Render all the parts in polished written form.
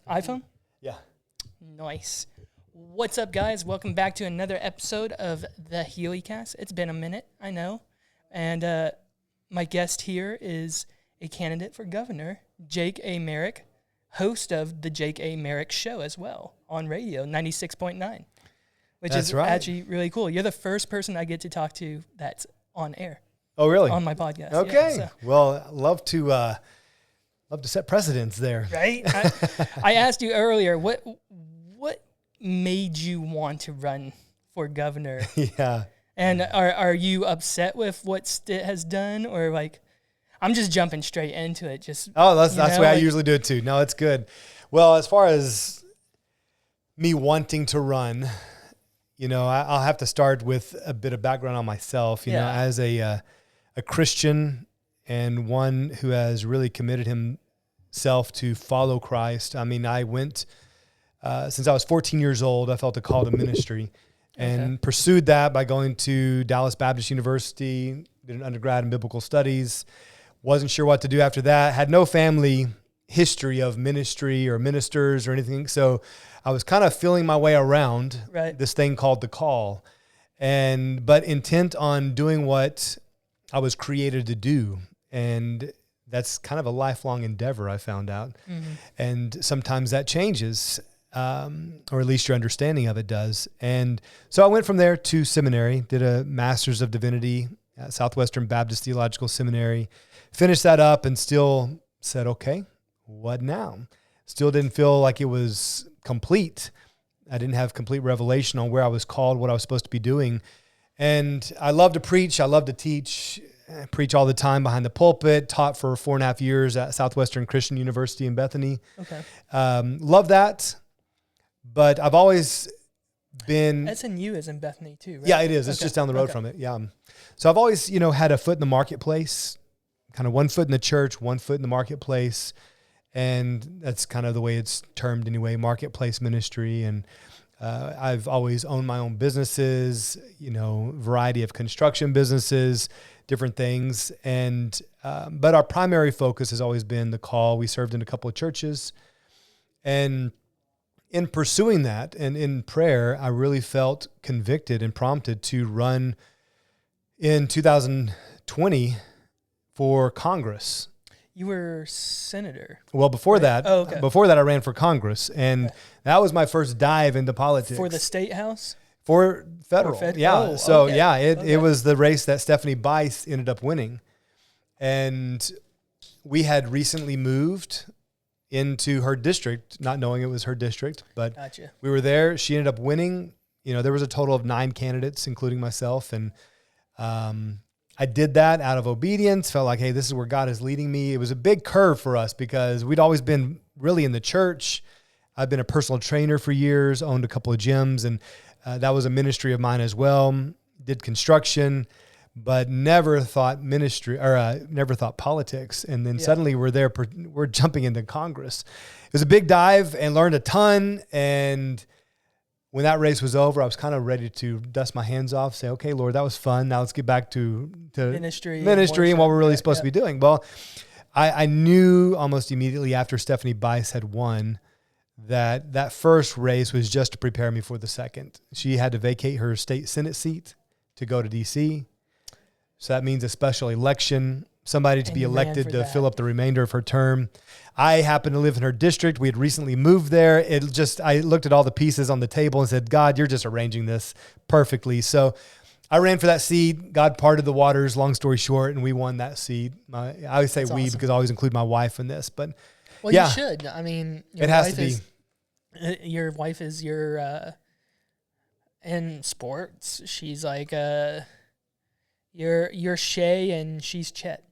iPhone? Yeah. Nice. What's up, guys? Welcome back to another episode of TheHeleyCast. It's been a minute, I know. And my guest here is a candidate for governor, Jake A. Merrick, host of the Jake A. Merrick Show as well on radio, 96.9, which That's is right. actually really cool. You're the first person I get to talk to that's on air. Oh, really? On my podcast. Okay. Yeah, so. Well, love to set precedents there. Right? I asked you earlier, what made you want to run for governor? Yeah. And are you upset with what Stitt has done, or like, I'm just jumping straight into it. Just that's the way I usually do it too. No, it's good. Well, as far as me wanting to run, I'll have to start with a bit of background on myself. You know, as a Christian and one who has really committed himself to follow Christ. I mean, I went since I was 14 years old. I felt a call to ministry. And pursued that by going to Dallas Baptist University, did an undergrad in biblical studies. Wasn't sure what to do after that. Had no family history of ministry or ministers or anything. So I was kind of feeling my way around this thing called the call. But intent on doing what I was created to do. And that's kind of a lifelong endeavor, I found out. Mm-hmm. And sometimes that changes. Or at least your understanding of it does. And so I went from there to seminary, did a Master's of Divinity at Southwestern Baptist Theological Seminary, finished that up and still said, okay, what now? Still didn't feel like it was complete. I didn't have complete revelation on where I was called, what I was supposed to be doing. And I love to preach. I love to teach. I preach all the time behind the pulpit, taught for 4.5 years at Southwestern Christian University in Bethany. Okay. Love that. But I've always been... SNU is in Bethany too, right? Yeah, it is. It's just down the road from it. Yeah. So I've always, had a foot in the marketplace, kind of one foot in the church, one foot in the marketplace. And that's kind of the way it's termed anyway, marketplace ministry. And I've always owned my own businesses, variety of construction businesses, different things. And but our primary focus has always been the call. We served in a couple of churches. And in pursuing that and in prayer, I really felt convicted and prompted to run in 2020 for Congress. You were senator. Well, before that, I ran for Congress, and that was my first dive into politics. For the state house? For federal, yeah. It was the race that Stephanie Bice ended up winning. And we had recently moved into her district, not knowing it was her district, but we were there. She ended up winning. There was a total of 9 candidates, including myself. And I did that out of obedience, felt like, hey, this is where God is leading me. It was a big curve for us because we'd always been really in the church. I've been a personal trainer for years, owned a couple of gyms, and that was a ministry of mine as well. Did construction, but never thought ministry or never thought politics. And then suddenly we're jumping into Congress. It was a big dive and learned a ton. And when that race was over, I was kind of ready to dust my hands off, say, okay, Lord, that was fun. Now let's get back to ministry and what we're really supposed to be doing. Well, I knew almost immediately after Stephanie Bice had won that first race was just to prepare me for the second. She had to vacate her state Senate seat to go to D.C., so that means a special election, somebody to be elected to fill up the remainder of her term. I happen to live in her district. We had recently moved there. I looked at all the pieces on the table and said, God, you're just arranging this perfectly. So I ran for that seat. God parted the waters, long story short, and we won that seat. I always say we because I always include my wife in this. But you should. I mean, it has to be. Your wife is your in sports. She's like You're Shay and she's Chet,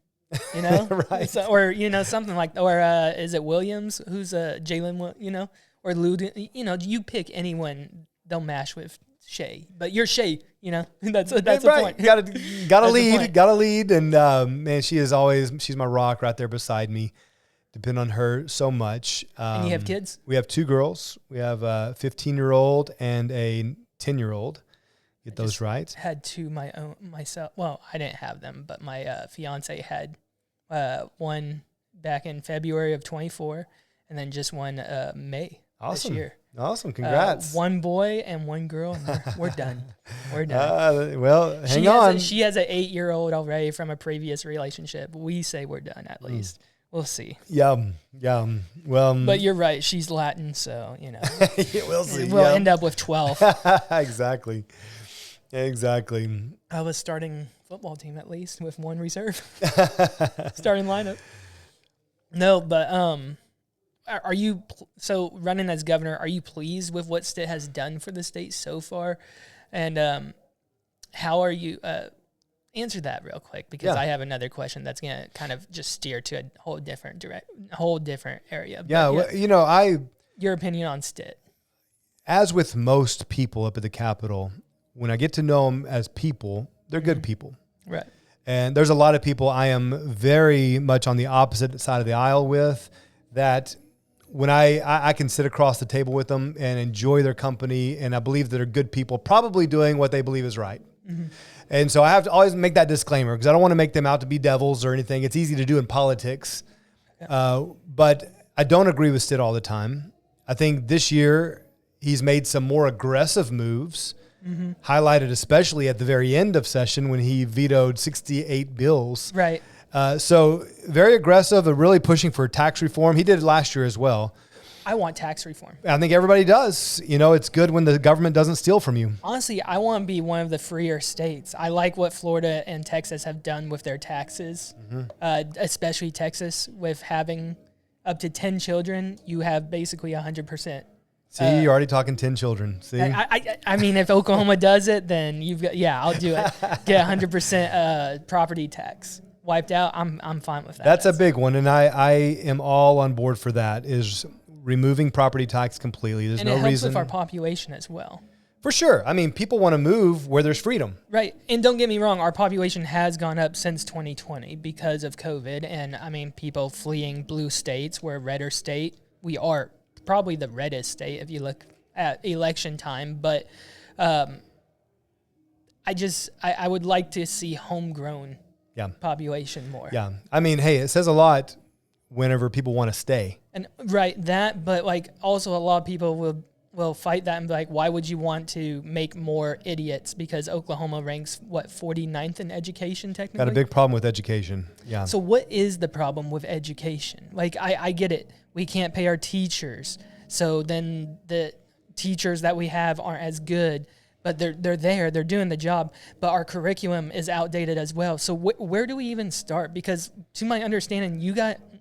right? So, or something like, or is it Williams? Who's Jalen? Or Lou? You pick anyone. They'll mash with Shay, but you're Shay. That's the point. Gotta lead, and man, she's my rock right there beside me. Depend on her so much. And you have kids? We have 2 girls. We have a 15-year-old and a 10-year-old. Get those right. Had 2 myself. Well, I didn't have them, but my fiance had one back in February of 24, and then just one May this Awesome. year. Awesome. Congrats. One boy and one girl, and we're done. We're done. Well, hang on. She has an 8-year-old already from a previous relationship. We say we're done at least. We'll see. Yum. Well, but you're right. She's Latin, so, you know. We'll see. We'll end up with 12. Exactly. I was starting football team at least with one reserve. Starting lineup. No, but are you, so running as governor, are you pleased with what Stitt has done for the state so far? And how are you, answer that real quick, because I have another question that's going to kind of just steer to a whole different area. Yeah, well, you know, your opinion on Stitt. As with most people up at the Capitol, when I get to know them as people, they're good people. Right. And there's a lot of people I am very much on the opposite side of the aisle with, that when I can sit across the table with them and enjoy their company, and I believe that they're good people, probably doing what they believe is right. Mm-hmm. And so I have to always make that disclaimer, because I don't want to make them out to be devils or anything. It's easy to do in politics. But I don't agree with Stitt all the time. I think this year he's made some more aggressive moves, highlighted especially at the very end of session when he vetoed 68 bills. Right. So very aggressive, really pushing for tax reform. He did it last year as well. I want tax reform. I think everybody does. You know, it's good when the government doesn't steal from you. Honestly, I want to be one of the freer states. I like what Florida and Texas have done with their taxes, especially Texas, with having up to 10 children. You have basically 100%. See, you're already talking 10 children. See, I mean, if Oklahoma does it, then you've got, I'll do it. Get 100% property tax wiped out. I'm fine with that. That's a big one, and I am all on board for that. Is removing property tax completely. There's no reason. And it helps with our population as well. For sure. I mean, people want to move where there's freedom. Right. And don't get me wrong, our population has gone up since 2020 because of COVID. And, I mean, people fleeing blue states. We're a redder state. We are probably the reddest state if you look at election time. But I would like to see homegrown population more. Yeah. I mean, hey, it says a lot whenever people want to stay. And but like also a lot of people will fight that and be like, why would you want to make more idiots? Because Oklahoma ranks 49th in education technically. Got a big problem with education. Yeah. So what is the problem with education? Like I get it. We can't pay our teachers. So then the teachers that we have aren't as good, but they're doing the job, but our curriculum is outdated as well. So where do we even start? Because to my understanding,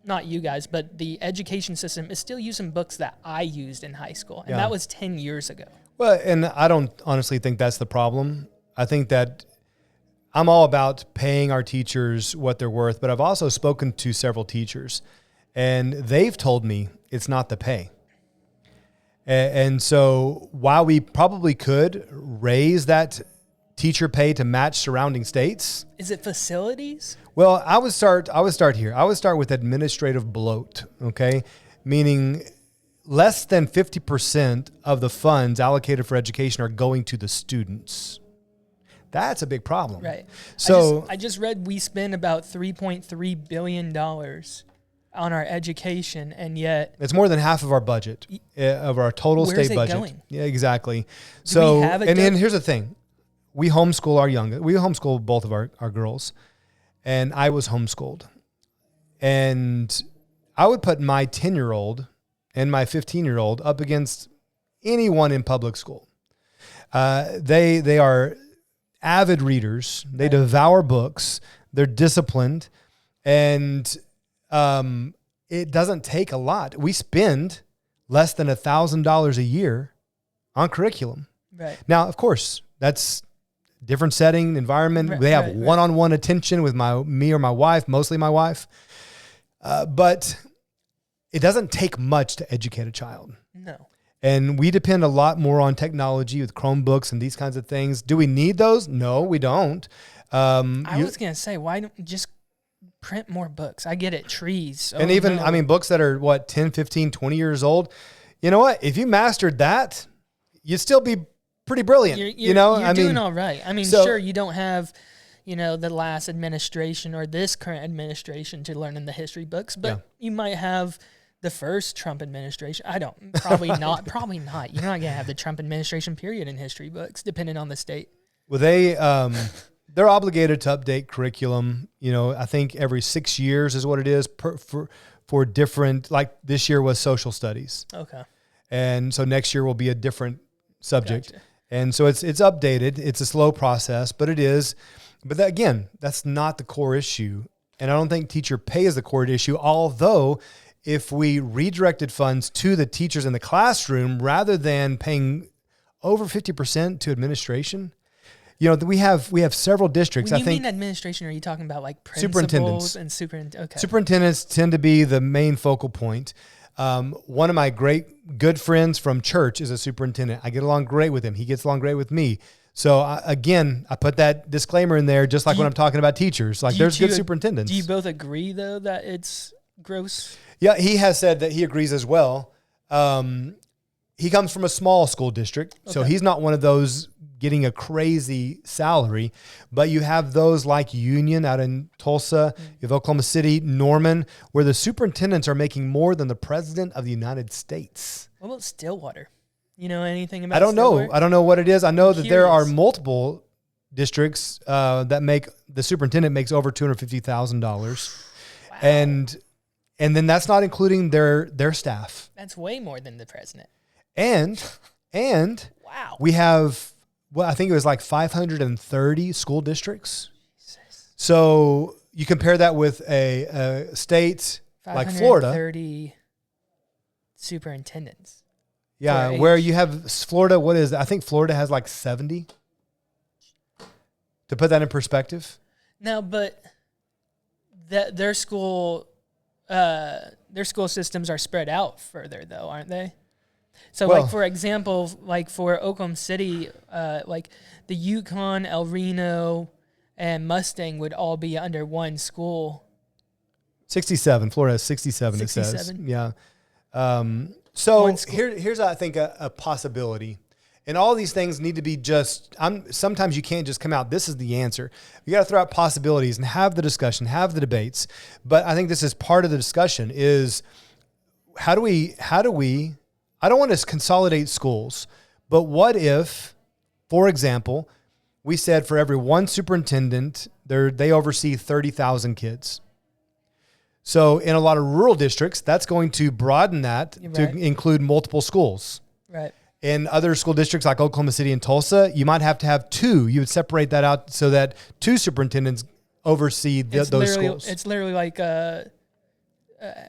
not you guys, but the education system is still using books that I used in high school. And that was 10 years ago. Well, and I don't honestly think that's the problem. I think that I'm all about paying our teachers what they're worth, but I've also spoken to several teachers, and they've told me it's not the pay. And so while we probably could raise that teacher pay to match surrounding states. Is it facilities? Well, I would start here. I would start with administrative bloat, okay? Meaning less than 50% of the funds allocated for education are going to the students. That's a big problem. Right. So I just read we spend about $3.3 billion on our education, and yet it's more than half of our budget, of our total state budget. Where's it going? Yeah, exactly. So, and here's the thing. We homeschool both of our girls, and I was homeschooled. And I would put my 10-year-old and my 15-year-old up against anyone in public school. They are avid readers. They devour books. They're disciplined. And it doesn't take a lot. We spend less than $1,000 a year on curriculum. Right. Now, of course, that's different setting, environment. Right, they have one-on-one attention with me or my wife, mostly my wife. But it doesn't take much to educate a child. No. And we depend a lot more on technology with Chromebooks and these kinds of things. Do we need those? No, we don't. I was going to say, why don't you just print more books? I get it, trees. And I mean, books that are, 10, 15, 20 years old. You know what? If you mastered that, you'd still be pretty brilliant. You're doing all right. I mean, sure, you don't have, the last administration or this current administration to learn in the history books, but you might have the first Trump administration. Probably not. Probably not. You're not going to have the Trump administration period in history books, depending on the state. Well, they're obligated to update curriculum. I think every 6 years is what it is for different, like this year was social studies. Okay. And so next year will be a different subject. Gotcha. And so it's updated. It's a slow process, but it is. But again, that's not the core issue. And I don't think teacher pay is the core issue, although if we redirected funds to the teachers in the classroom rather than paying over 50% to administration, we have several districts. When you mean administration, are you talking about like superintendents and superintendents? Okay. Superintendents tend to be the main focal point. One of my good friends from church is a superintendent. I get along great with him. He gets along great with me. So I put that disclaimer in there, just like when I'm talking about teachers. Like there's good superintendents. Do you both agree though that it's gross? Yeah, he has said that he agrees as well. He comes from a small school district, so he's not one of those getting a crazy salary. But you have those like Union out in Tulsa, you have Oklahoma City, Norman, where the superintendents are making more than the president of the United States. What about Stillwater? You know anything about Stillwater? I don't know what it is. I know that there are multiple districts that the superintendent makes over $250,000. Wow. And then that's not including their staff. That's way more than the president. And wow. We have, I think it was like 530 school districts. Jesus. So you compare that with a state like Florida. 530 superintendents. Yeah, where you have Florida, what is it? I think Florida has like 70. To put that in perspective. No, but their school systems are spread out further though, aren't they? So like for example, like for Oklahoma City, like the Yukon, El Reno, and Mustang would all be under one school. 67. Florida has 67, 67. It says. Yeah. So here's I think a possibility. And all these things need to be sometimes you can't just come out, this is the answer. You got to throw out possibilities and have the discussion, have the debates. But I think this is part of the discussion is how do we, I don't want to consolidate schools, but what if, for example, we said for every one superintendent, they oversee 30,000 kids. So in a lot of rural districts, that's going to broaden that to include multiple schools. Right. In other school districts like Oklahoma City and Tulsa, you might have to have two. You would separate that out so that two superintendents oversee those schools. It's literally like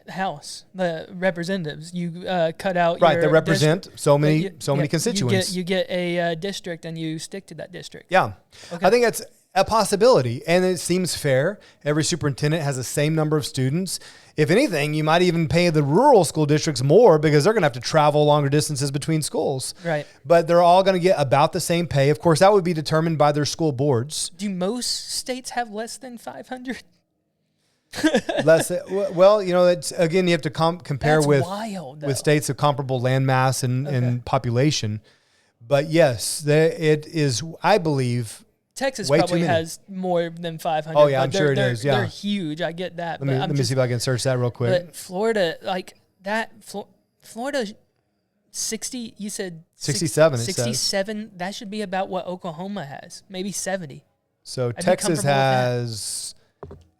House, the representatives. You cut out they represent so many constituents. You get a district and you stick to that district. Yeah, okay. I think that's a possibility, and it seems fair. Every superintendent has the same number of students. If anything, you might even pay the rural school districts more because they're going to have to travel longer distances between schools. Right. But they're all going to get about the same pay. Of course, that would be determined by their school boards. Do most states have less than 500? Well, it's again, you have to compare with states of comparable landmass and population. But yes, it is, I believe, Texas probably has more than 500. Oh, yeah, I'm sure it is. Yeah. They're huge. I get that. Let me see if I can search that real quick. But Florida, like that, Florida, 60, you said 67. 67, that should be about what Oklahoma has, maybe 70. So Texas has,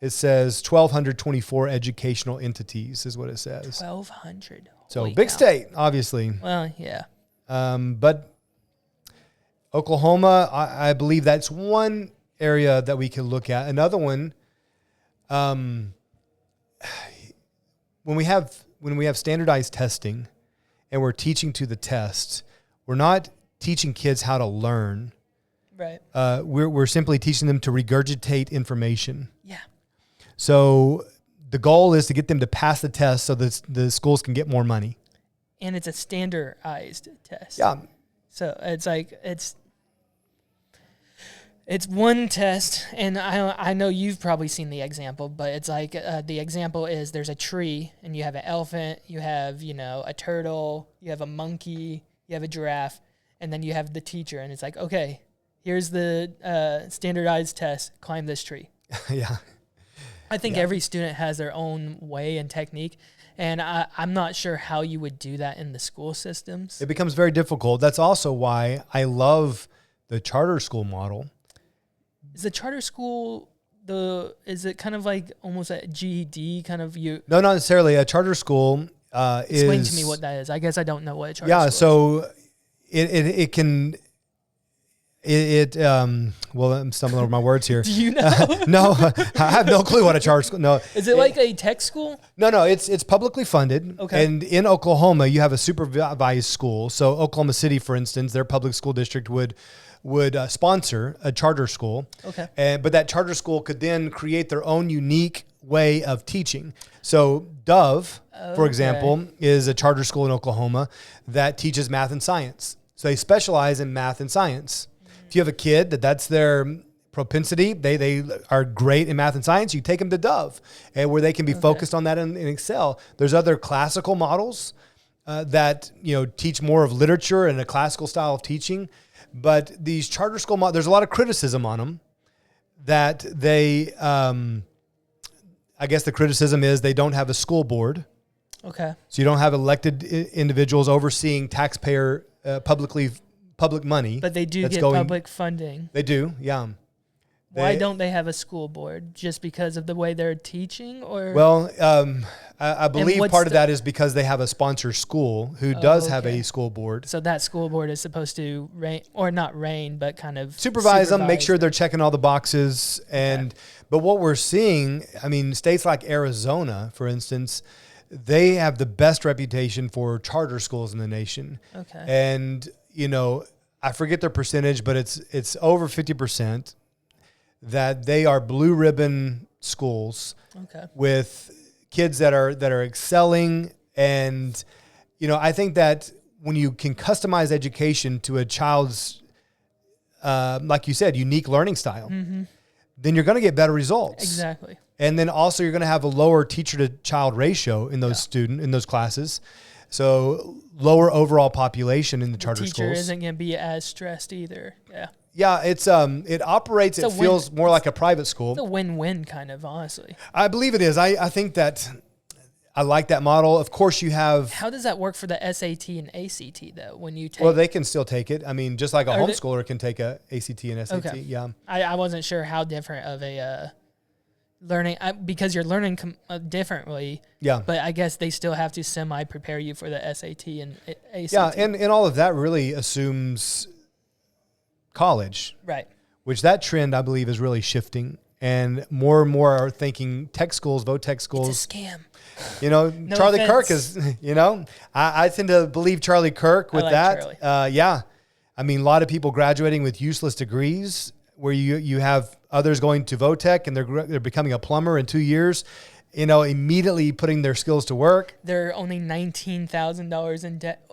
it says 1,224 educational entities is what it says. 1,200. So big state, obviously. Well, yeah. But Oklahoma, I believe that's one area that we can look at. Another one, when we have standardized testing and we're teaching to the test, we're not teaching kids how to learn. Right. We're simply teaching them to regurgitate information. Yeah. So the goal is to get them to pass the test so that the schools can get more money. And it's a standardized test. Yeah. So it's like it's one test, and I know you've probably seen the example, but it's like the example is there's a tree, and you have an elephant, you have a turtle, you have a monkey, you have a giraffe, and then you have the teacher, and it's like, okay, here's the standardized test, climb this tree. Yeah. I think every student has their own way and technique, And I'm not sure how you would do that in the school systems. It becomes very difficult. That's also why I love the charter school model. Is the charter school is it kind of like almost a GED kind of you? No, not necessarily. A charter school Explain to me what that is. I guess I don't know what a charter school is. So it can. Well, I'm stumbling over my words here. Do you know? No, I have no clue what a charter school. No, is it like a tech school? No, it's publicly funded. Okay. And in Oklahoma, you have a supervised school. So Oklahoma City, for instance, their public school district would sponsor a charter school. Okay. But that charter school could then create their own unique way of teaching. So Dove, for example, is a charter school in Oklahoma that teaches math and science. So they specialize in math and science. If you have a kid that's their propensity, they are great in math and science, you take them to Dove, and where they can be focused on that and excel. There's other classical models that teach more of literature and a classical style of teaching. But these charter school models, there's a lot of criticism on them that they, I guess the criticism is they don't have a school board. Okay. So you don't have elected individuals overseeing taxpayer public money. But they do get public funding. They do, yeah. Why don't they have a school board? Just because of the way they're teaching, or? Well, I believe part of that is because they have a sponsor school who does have a school board. So that school board is supposed to but kind of supervise them, make sure they're checking all the boxes. But what we're seeing, states like Arizona, for instance, they have the best reputation for charter schools in the nation. Okay. And, I forget their percentage, but it's over 50% that they are blue ribbon schools with kids that are excelling. And, I think that when you can customize education to a child's, like you said, unique learning style, then you're going to get better results. Exactly. And then also you're going to have a lower teacher to child ratio in those in those classes. So lower overall population in the charter schools. The teacher isn't going to be as stressed either. Yeah. Yeah, it operates, it feels more like a private school. It's a win-win kind of, honestly. I believe it is. I think that I like that model. Of course you have... How does that work for the SAT and ACT, though, when you take... Well, they can still take it. Just like a homeschooler can take a ACT and SAT. Okay. Yeah. I wasn't sure how different of a learning... because you're learning differently. Yeah. But I guess they still have to semi-prepare you for the SAT and ACT. Yeah, and all of that really assumes college. Right. Which that trend, I believe, is really shifting. And more are thinking tech schools, vote tech schools. It's a scam. No Charlie offense. Kirk is, I tend to believe Charlie Kirk with that. Charlie. Yeah. A lot of people graduating with useless degrees where you have others going to VOTech and they're becoming a plumber in 2 years, immediately putting their skills to work. They're only $19,000 in debt,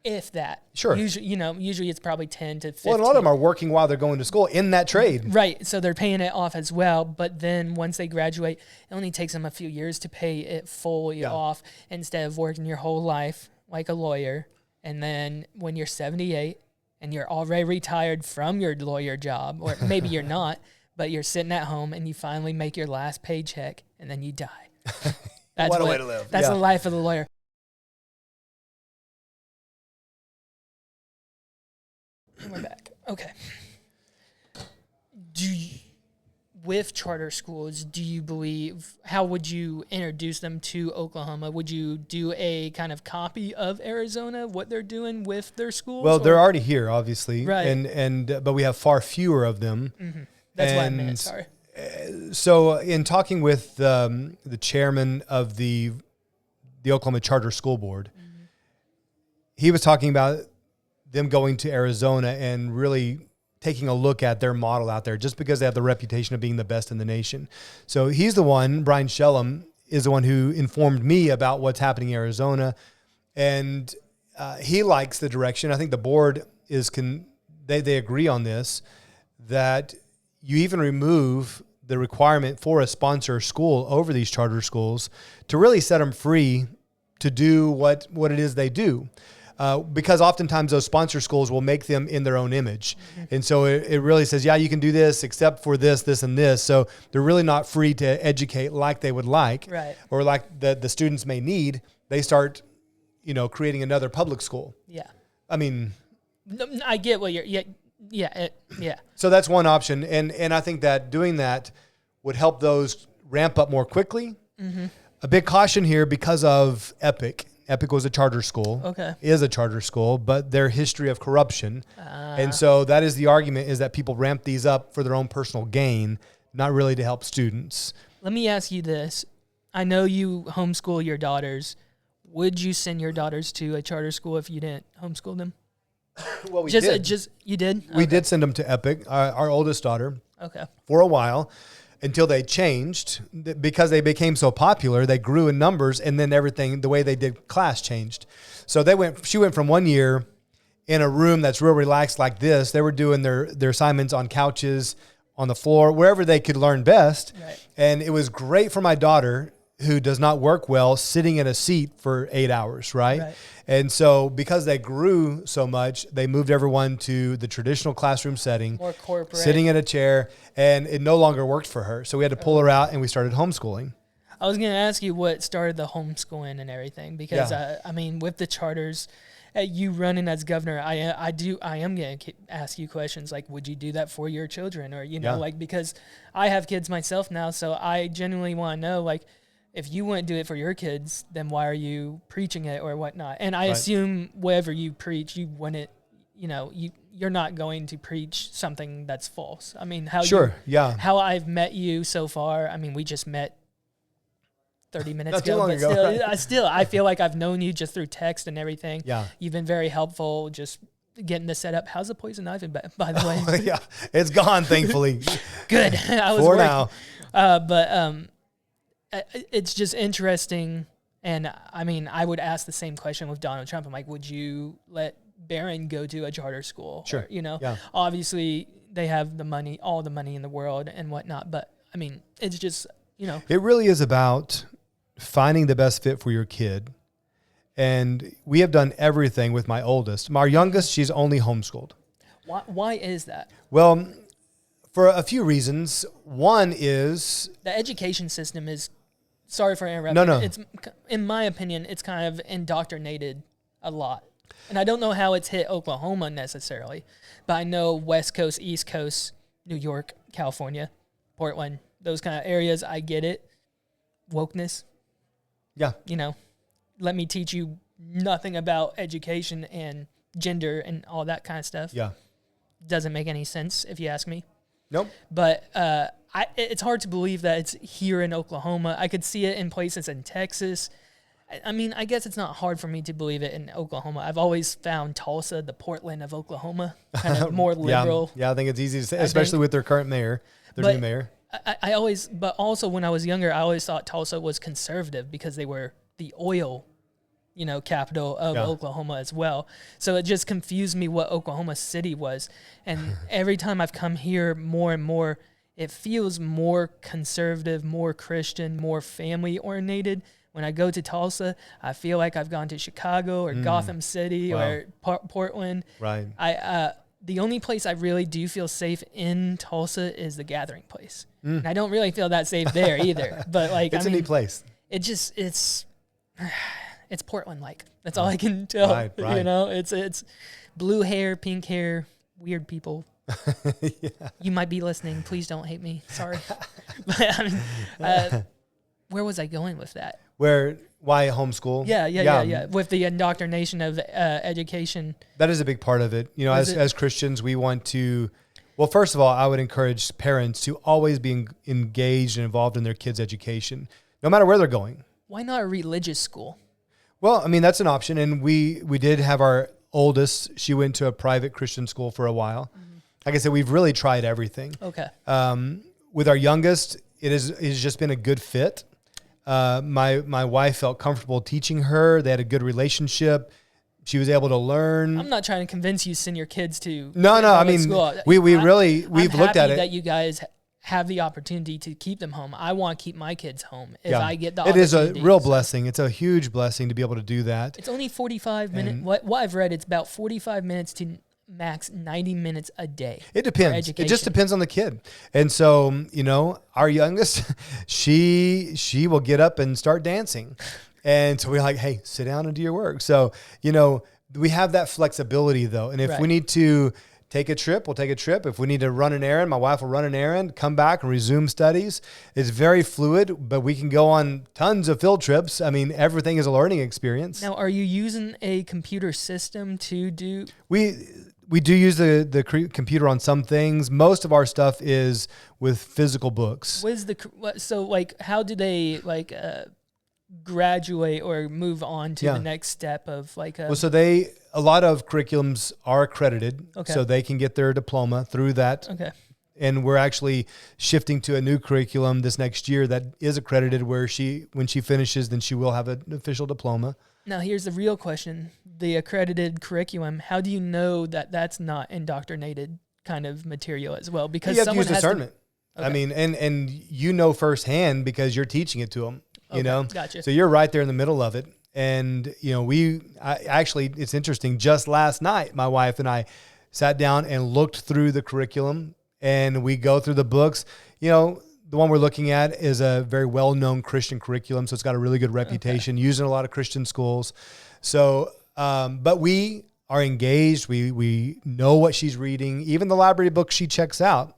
if that. Sure. Usually it's probably 10 to 15. Well, a lot of them are working while they're going to school in that trade. Right. So they're paying it off as well. But then once they graduate, it only takes them a few years to pay it fully off instead of working your whole life like a lawyer. And then when you're 78 and you're already retired from your lawyer job, or maybe you're not, but you're sitting at home and you finally make your last paycheck and then you die. What a way to live. That's the life of the lawyer. We're back. Okay. With charter schools, do you believe, how would you introduce them to Oklahoma? Would you do a kind of copy of Arizona, what they're doing with their schools? Well, they're already here, obviously. Right. But we have far fewer of them. Mm-hmm. That's why I meant, sorry. So in talking with the chairman of the Oklahoma Charter School Board, he was talking about them going to Arizona and really taking a look at their model out there just because they have the reputation of being the best in the nation. So he's the one, Brian Shellum, is the one who informed me about what's happening in Arizona. And he likes the direction. I think the board they agree on this, that you even remove the requirement for a sponsor school over these charter schools to really set them free to do what it is they do. because oftentimes those sponsor schools will make them in their own image. Mm-hmm. And so it really says, yeah, you can do this except for this, this, and this. So they're really not free to educate like they would like, right, or like the students may need. They start, creating another public school. Yeah. I mean, I get what you're, yeah. So that's one option. And I think that doing that would help those ramp up more quickly. Mm-hmm. A big caution here because of Epic. Epic was a charter school, is a charter school, but their history of corruption. And so that is the argument, is that people ramp these up for their own personal gain, not really to help students. Let me ask you this. I know you homeschool your daughters. Would you send your daughters to a charter school if you didn't homeschool them? Well, we did. You did? We did send them to Epic, our oldest daughter, okay, for a while, until they changed. Because they became so popular, they grew in numbers, and then everything, the way they did class changed. So she went from 1 year in a room that's real relaxed like this. They were doing their assignments on couches, on the floor, wherever they could learn best. Right. And it was great for my daughter, who does not work well, sitting in a seat for 8 hours, right? And so because they grew so much, they moved everyone to the traditional classroom setting, more corporate, sitting in a chair, and it no longer worked for her. So we had to pull her out, and we started homeschooling. I was going to ask you what started the homeschooling and everything, because I mean, with the charters, you running as governor, I am going to ask you questions like, would you do that for your children? Or, like, because I have kids myself now, so I genuinely want to know, like, if you wouldn't do it for your kids, then why are you preaching it or whatnot? And I assume whatever you preach, you wouldn't, you're not going to preach something that's false. I mean, how I've met you so far, I mean, we just met 30 minutes not ago, too long but ago, I feel like I've known you just through text and everything. Yeah. You've been very helpful just getting this set up. How's the poison ivy, by the way? Yeah, it's gone, thankfully. Good. I was for worried. now. It's just interesting. And I mean, I would ask the same question with Donald Trump. I'm like, would you let Barron go to a charter school? Sure. Or, obviously they have the money, all the money in the world and whatnot. But I mean, it's just, It really is about finding the best fit for your kid. And we have done everything with my oldest. Our youngest, she's only homeschooled. Why is that? Well, for a few reasons. One is the education system is, sorry for interrupting. No. It's, in my opinion, it's kind of indoctrinated a lot. And I don't know how it's hit Oklahoma necessarily, but I know West Coast, East Coast, New York, California, Portland, those kind of areas, I get it. Wokeness. Yeah. Let me teach you nothing about education and gender and all that kind of stuff. Yeah. Doesn't make any sense if you ask me. Nope. But it's hard to believe that it's here in Oklahoma. I could see it in places in Texas. I mean, I guess it's not hard for me to believe it in Oklahoma. I've always found Tulsa, the Portland of Oklahoma, kind of more liberal. Yeah, I think it's easy to say, especially with their current mayor, their new mayor. But also when I was younger, I always thought Tulsa was conservative because they were the oil, capital of Oklahoma as well. So it just confused me what Oklahoma City was. And every time I've come here more and more, it feels more conservative, more Christian, more family oriented. When I go to Tulsa, I feel like I've gone to Chicago or Gotham City or Portland. Right. The only place I really do feel safe in Tulsa is the gathering place. And I don't really feel that safe there either. But it's a neat place. It's Portland-like. That's all I can tell. Right. It's blue hair, pink hair, weird people. You might be listening. Please don't hate me. Sorry. But I mean, where was I going with that? Why homeschool? Yeah. With the indoctrination of education. That is a big part of it. As Christians, we want to, well, first of all, I would encourage parents to always be engaged and involved in their kids' education, no matter where they're going. Why not a religious school? Well, I mean, that's an option. And we did have our oldest, she went to a private Christian school for a while. Mm-hmm. Like I said, we've really tried everything. Okay. With our youngest, it's just been a good fit. My wife felt comfortable teaching her. They had a good relationship. She was able to learn. I'm not trying to convince you to send your kids to No. I mean, school. we've looked at it. That you guys have the opportunity to keep them home. I want to keep my kids home if I get the opportunity. It is a real so. blessing. It's a huge blessing to be able to do that. It's only 45 minutes. What I've read, it's about 45 minutes to max 90 minutes a day. It depends. It just depends on the kid. And so, our youngest, she will get up and start dancing. And so we're like, hey, sit down and do your work. So, we have that flexibility though. And if we need to take a trip, we'll take a trip. If we need to run an errand, my wife will run an errand, come back and resume studies. It's very fluid, but we can go on tons of field trips. I mean, everything is a learning experience. Now, are you using a computer system to do? We do use the computer on some things. Most of our stuff is with physical books. How do they graduate or move on to the next step of a lot of curriculums are accredited, so they can get their diploma through that. Okay. And we're actually shifting to a new curriculum this next year that is accredited, where when she finishes, then she will have an official diploma. Now, here's the real question. The accredited curriculum, how do you know that that's not indoctrinated kind of material as well? Because you have to use discernment. I mean, and firsthand because you're teaching it to them. Gotcha. So you're right there in the middle of it. And, it's interesting. Just last night, my wife and I sat down and looked through the curriculum, and we go through the books. The one we're looking at is a very well-known Christian curriculum. So it's got a really good reputation, used in a lot of Christian schools. So, but we are engaged. We know what she's reading. Even the library books she checks out,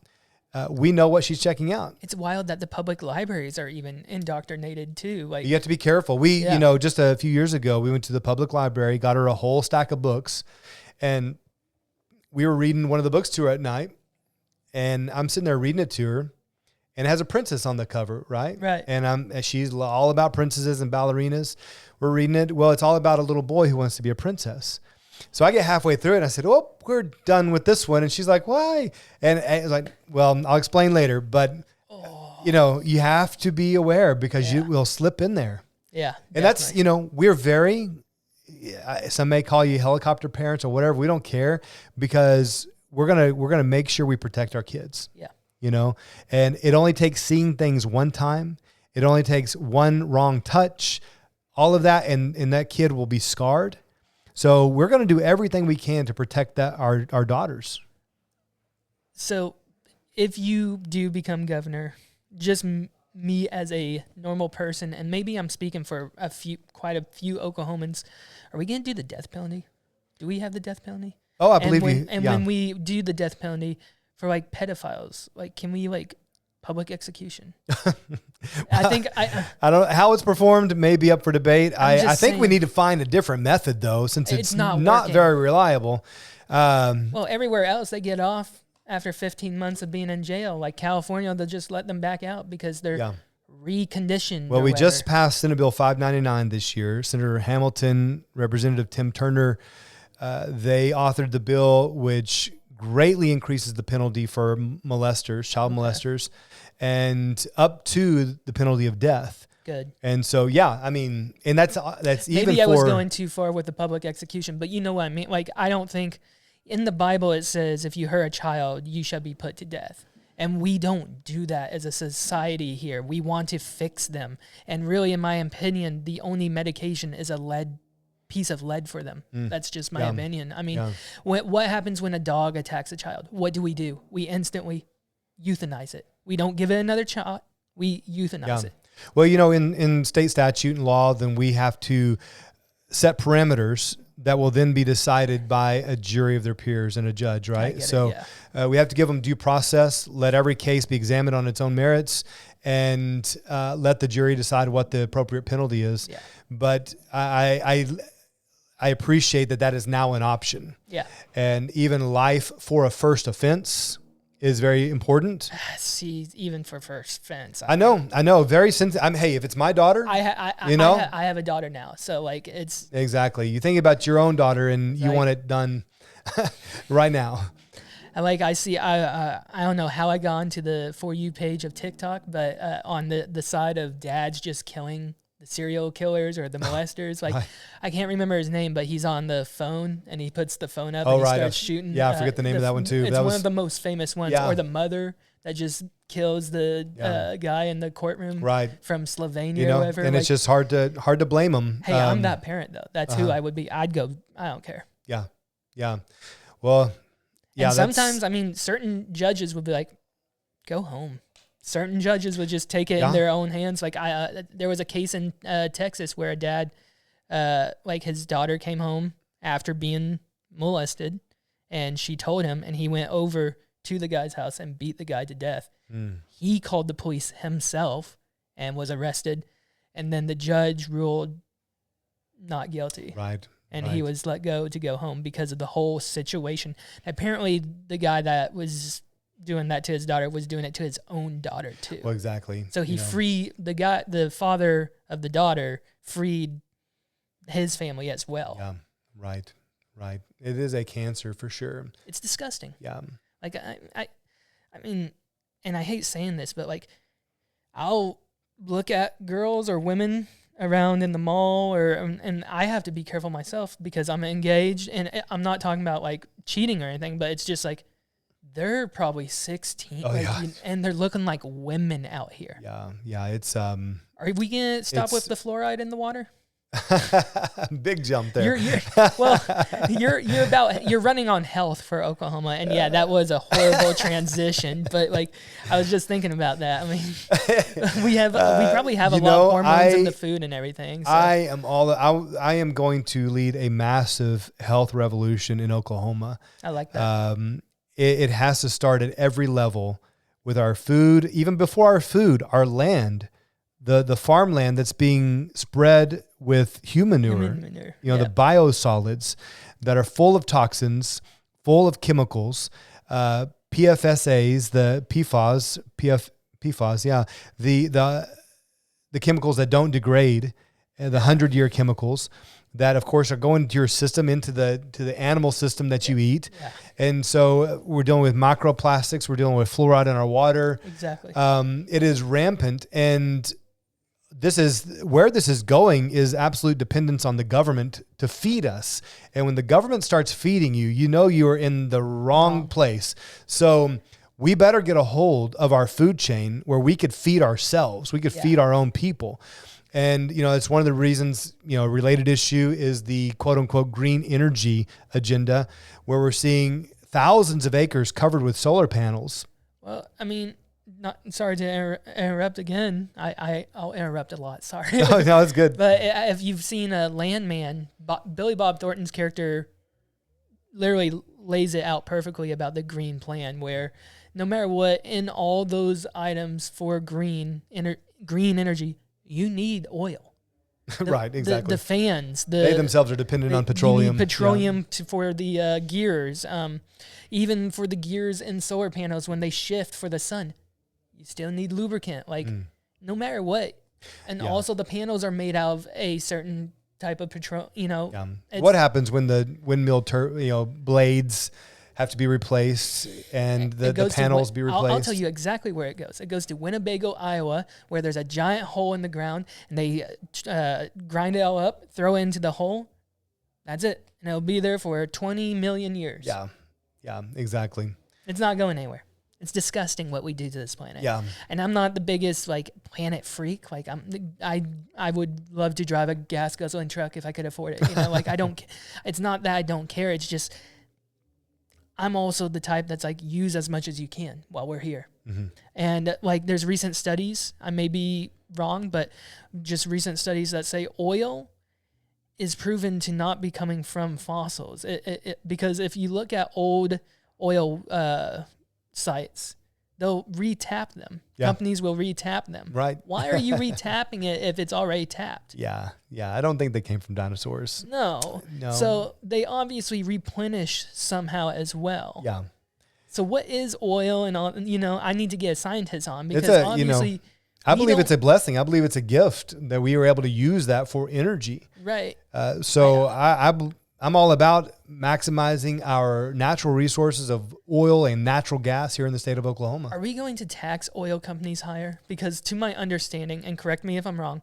we know what she's checking out. It's wild that the public libraries are even indoctrinated too. You have to be careful. We, just a few years ago, we went to the public library, got her a whole stack of books, and we were reading one of the books to her at night, and I'm sitting there reading it to her, and it has a princess on the cover, right? Right. And she's all about princesses and ballerinas. We're reading it. Well, it's all about a little boy who wants to be a princess. So I get halfway through it and I said, oh, we're done with this one. And she's like, why? And I was like, well, I'll explain later. But, you have to be aware because you will slip in there. Yeah. And that's, we're very, some may call you helicopter parents or whatever. We don't care because we're going to make sure we protect our kids. Yeah. And it only takes seeing things one time. It only takes one wrong touch, all of that. And that kid will be scarred. So we're going to do everything we can to protect our daughters. So if you do become governor, just me as a normal person, and maybe I'm speaking for quite a few Oklahomans, are we going to do the death penalty? Do we have the death penalty? Oh, I believe you. And when we do the death penalty for pedophiles, can we public execution? I think I don't know how it's performed may be up for debate. I think we need to find a different method though, since it's not very reliable. Well, everywhere else they get off after 15 months of being in jail. Like California, they'll just let them back out because they're reconditioned. Well, we just passed Senate Bill 599 this year. Senator Hamilton, Representative Tim Turner, they authored the bill which greatly increases the penalty for molesters, child molesters, and up to the penalty of death. Good. And so, and that's even maybe I was going too far with the public execution, but you know what I mean? I don't think in the Bible it says if you hurt a child, you shall be put to death. And we don't do that as a society here. We want to fix them. And really, in my opinion, the only medication is a piece of lead for them. That's just my opinion. I mean, what happens when a dog attacks a child? What do? We instantly euthanize it. We don't give it another shot. We euthanize it. Well, in state statute and law, then we have to set parameters that will then be decided by a jury of their peers and a judge, right? We have to give them due process, let every case be examined on its own merits, and let the jury decide what the appropriate penalty is. Yeah. But I appreciate that is now an option. Yeah. And even life for a first offense is very important. See, even for first offense. I know. Very sensitive. Hey, if it's my daughter, I have a daughter now. So it's. Exactly. You think about your own daughter and you want it done right now. I don't know how I got onto the For You page of TikTok, but on the side of dads just killing the serial killers or the molesters. I can't remember his name, but he's on the phone and he puts the phone up and he starts shooting. Yeah, I forget the name of that one too. It's one of the most famous ones. Yeah. Or the mother that just kills the guy in the courtroom from Slovenia or whatever. And it's just hard to blame them. Hey, I'm that parent though. That's who I would be. I'd go, I don't care. Yeah. Yeah. Well, yeah. And sometimes, I mean, certain judges would be like, go home. Certain judges would just take it in their own hands. Like there was a case in Texas where a dad, like his daughter came home after being molested, and she told him, and he went over to the guy's house and beat the guy to death. He called the police himself and was arrested, and then the judge ruled not guilty. Right. And he was let go to go home because of the whole situation. Apparently, the guy that was doing that to his daughter was doing it to his own daughter too. Well, exactly. So he freed the father of the daughter freed his family as well. Yeah. Right. Right. It is a cancer for sure. It's disgusting. Yeah. Like I mean, and I hate saying this, but like I'll look at girls or women around in the mall and I have to be careful myself because I'm engaged, and I'm not talking about like cheating or anything, but it's just like they're probably 16 and they're looking like women out here. Yeah. Yeah. It's Are we going to stop with the fluoride in the water? Big jump there. You're running on health for Oklahoma, and that was a horrible transition. But like, I was just thinking about that. I mean, we probably have a lot of hormones in the food and everything. So. I am going to lead a massive health revolution in Oklahoma. I like that. It has to start at every level with our food, even before our food, our land. The farmland that's being spread with human manure, the biosolids that are full of toxins, full of chemicals, PFSAs, the PFAS, the chemicals that don't degrade, the 100-year chemicals that, of course, are going to your system, into the animal system that you eat. Yeah. And so we're dealing with microplastics. We're dealing with fluoride in our water. Exactly. It is rampant, and this is going is absolute dependence on the government to feed us. And when the government starts feeding you, you are in the wrong place. So we better get a hold of our food chain where we could feed ourselves. We could feed our own people. And, it's one of the reasons, a related issue is the quote unquote green energy agenda, where we're seeing thousands of acres covered with solar panels. Well, I mean, sorry to interrupt again. I'll interrupt a lot. Sorry. No, it's good. But if you've seen a Landman, Billy Bob Thornton's character literally lays it out perfectly about the green plan, where no matter what, in all those items for green energy, you need oil. Right, exactly. The fans. They themselves are dependent on petroleum. You need petroleum for the gears. Even for the gears in solar panels, when they shift for the sun, you still need lubricant. Like, no matter what. And also the panels are made out of a certain type of petroleum, What happens when the windmill blades have to be replaced and the panels be replaced? I'll tell you exactly where it goes. It goes to Winnebago, Iowa, where there's a giant hole in the ground, and they grind it all up, throw it into the hole. That's it. And it'll be there for 20 million years. Yeah, exactly. It's not going anywhere. It's disgusting what we do to this planet. Yeah. And I'm not the biggest planet freak. Like I would love to drive a gas guzzling truck if I could afford it. I don't. It's not that I don't care. It's just I'm also the type that's use as much as you can while we're here. Mm-hmm. And there's recent studies. I may be wrong, but just recent studies that say oil is proven to not be coming from fossils. Because if you look at old oil sites, they'll retap them. Yeah. Companies will retap them. Right. Why are you retapping it if it's already tapped? Yeah. I don't think they came from dinosaurs. No. So they obviously replenish somehow as well. Yeah. So what is oil and all? I need to get a scientist on, because obviously I believe it's a blessing. I believe it's a gift that we were able to use that for energy. Right. So I'm all about maximizing our natural resources of oil and natural gas here in the state of Oklahoma. Are we going to tax oil companies higher? Because to my understanding, and correct me if I'm wrong,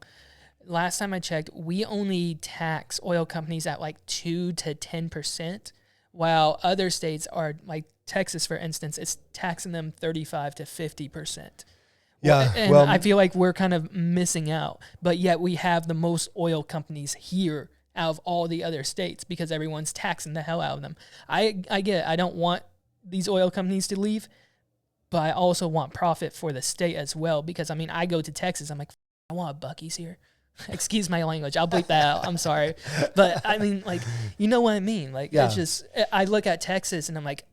last time I checked, we only tax oil companies at 2 to 10%, while other states are Texas, for instance, it's taxing them 35 to 50%. Yeah, and I feel like we're kind of missing out, but yet we have the most oil companies here out of all the other states because everyone's taxing the hell out of them. I get it. I don't want these oil companies to leave, but I also want profit for the state as well because, I mean, I go to Texas, I'm like, I want a Buc-ee's here. Excuse my language. I'll bleep that out. I'm sorry. But, I mean, like, you know what I mean? Like, it's just, I look at Texas and I'm like,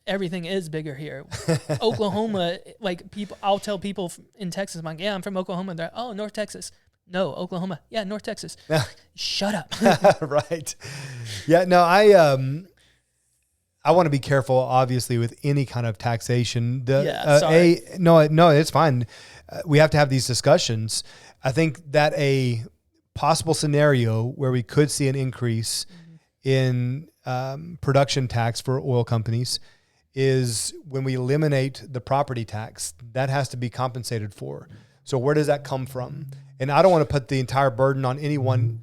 everything is bigger here. Oklahoma, like people, I'll tell people in Texas, I'm like, yeah, I'm from Oklahoma. They're like, oh, North Texas. No, Oklahoma. Yeah, North Texas. Shut up. Right. Yeah. No, I want to be careful, obviously, with any kind of taxation. Sorry. No, it's fine. We have to have these discussions. I think that a possible scenario where we could see an increase in production tax for oil companies is when we eliminate the property tax. That has to be compensated for. So where does that come from? And I don't want to put the entire burden on any one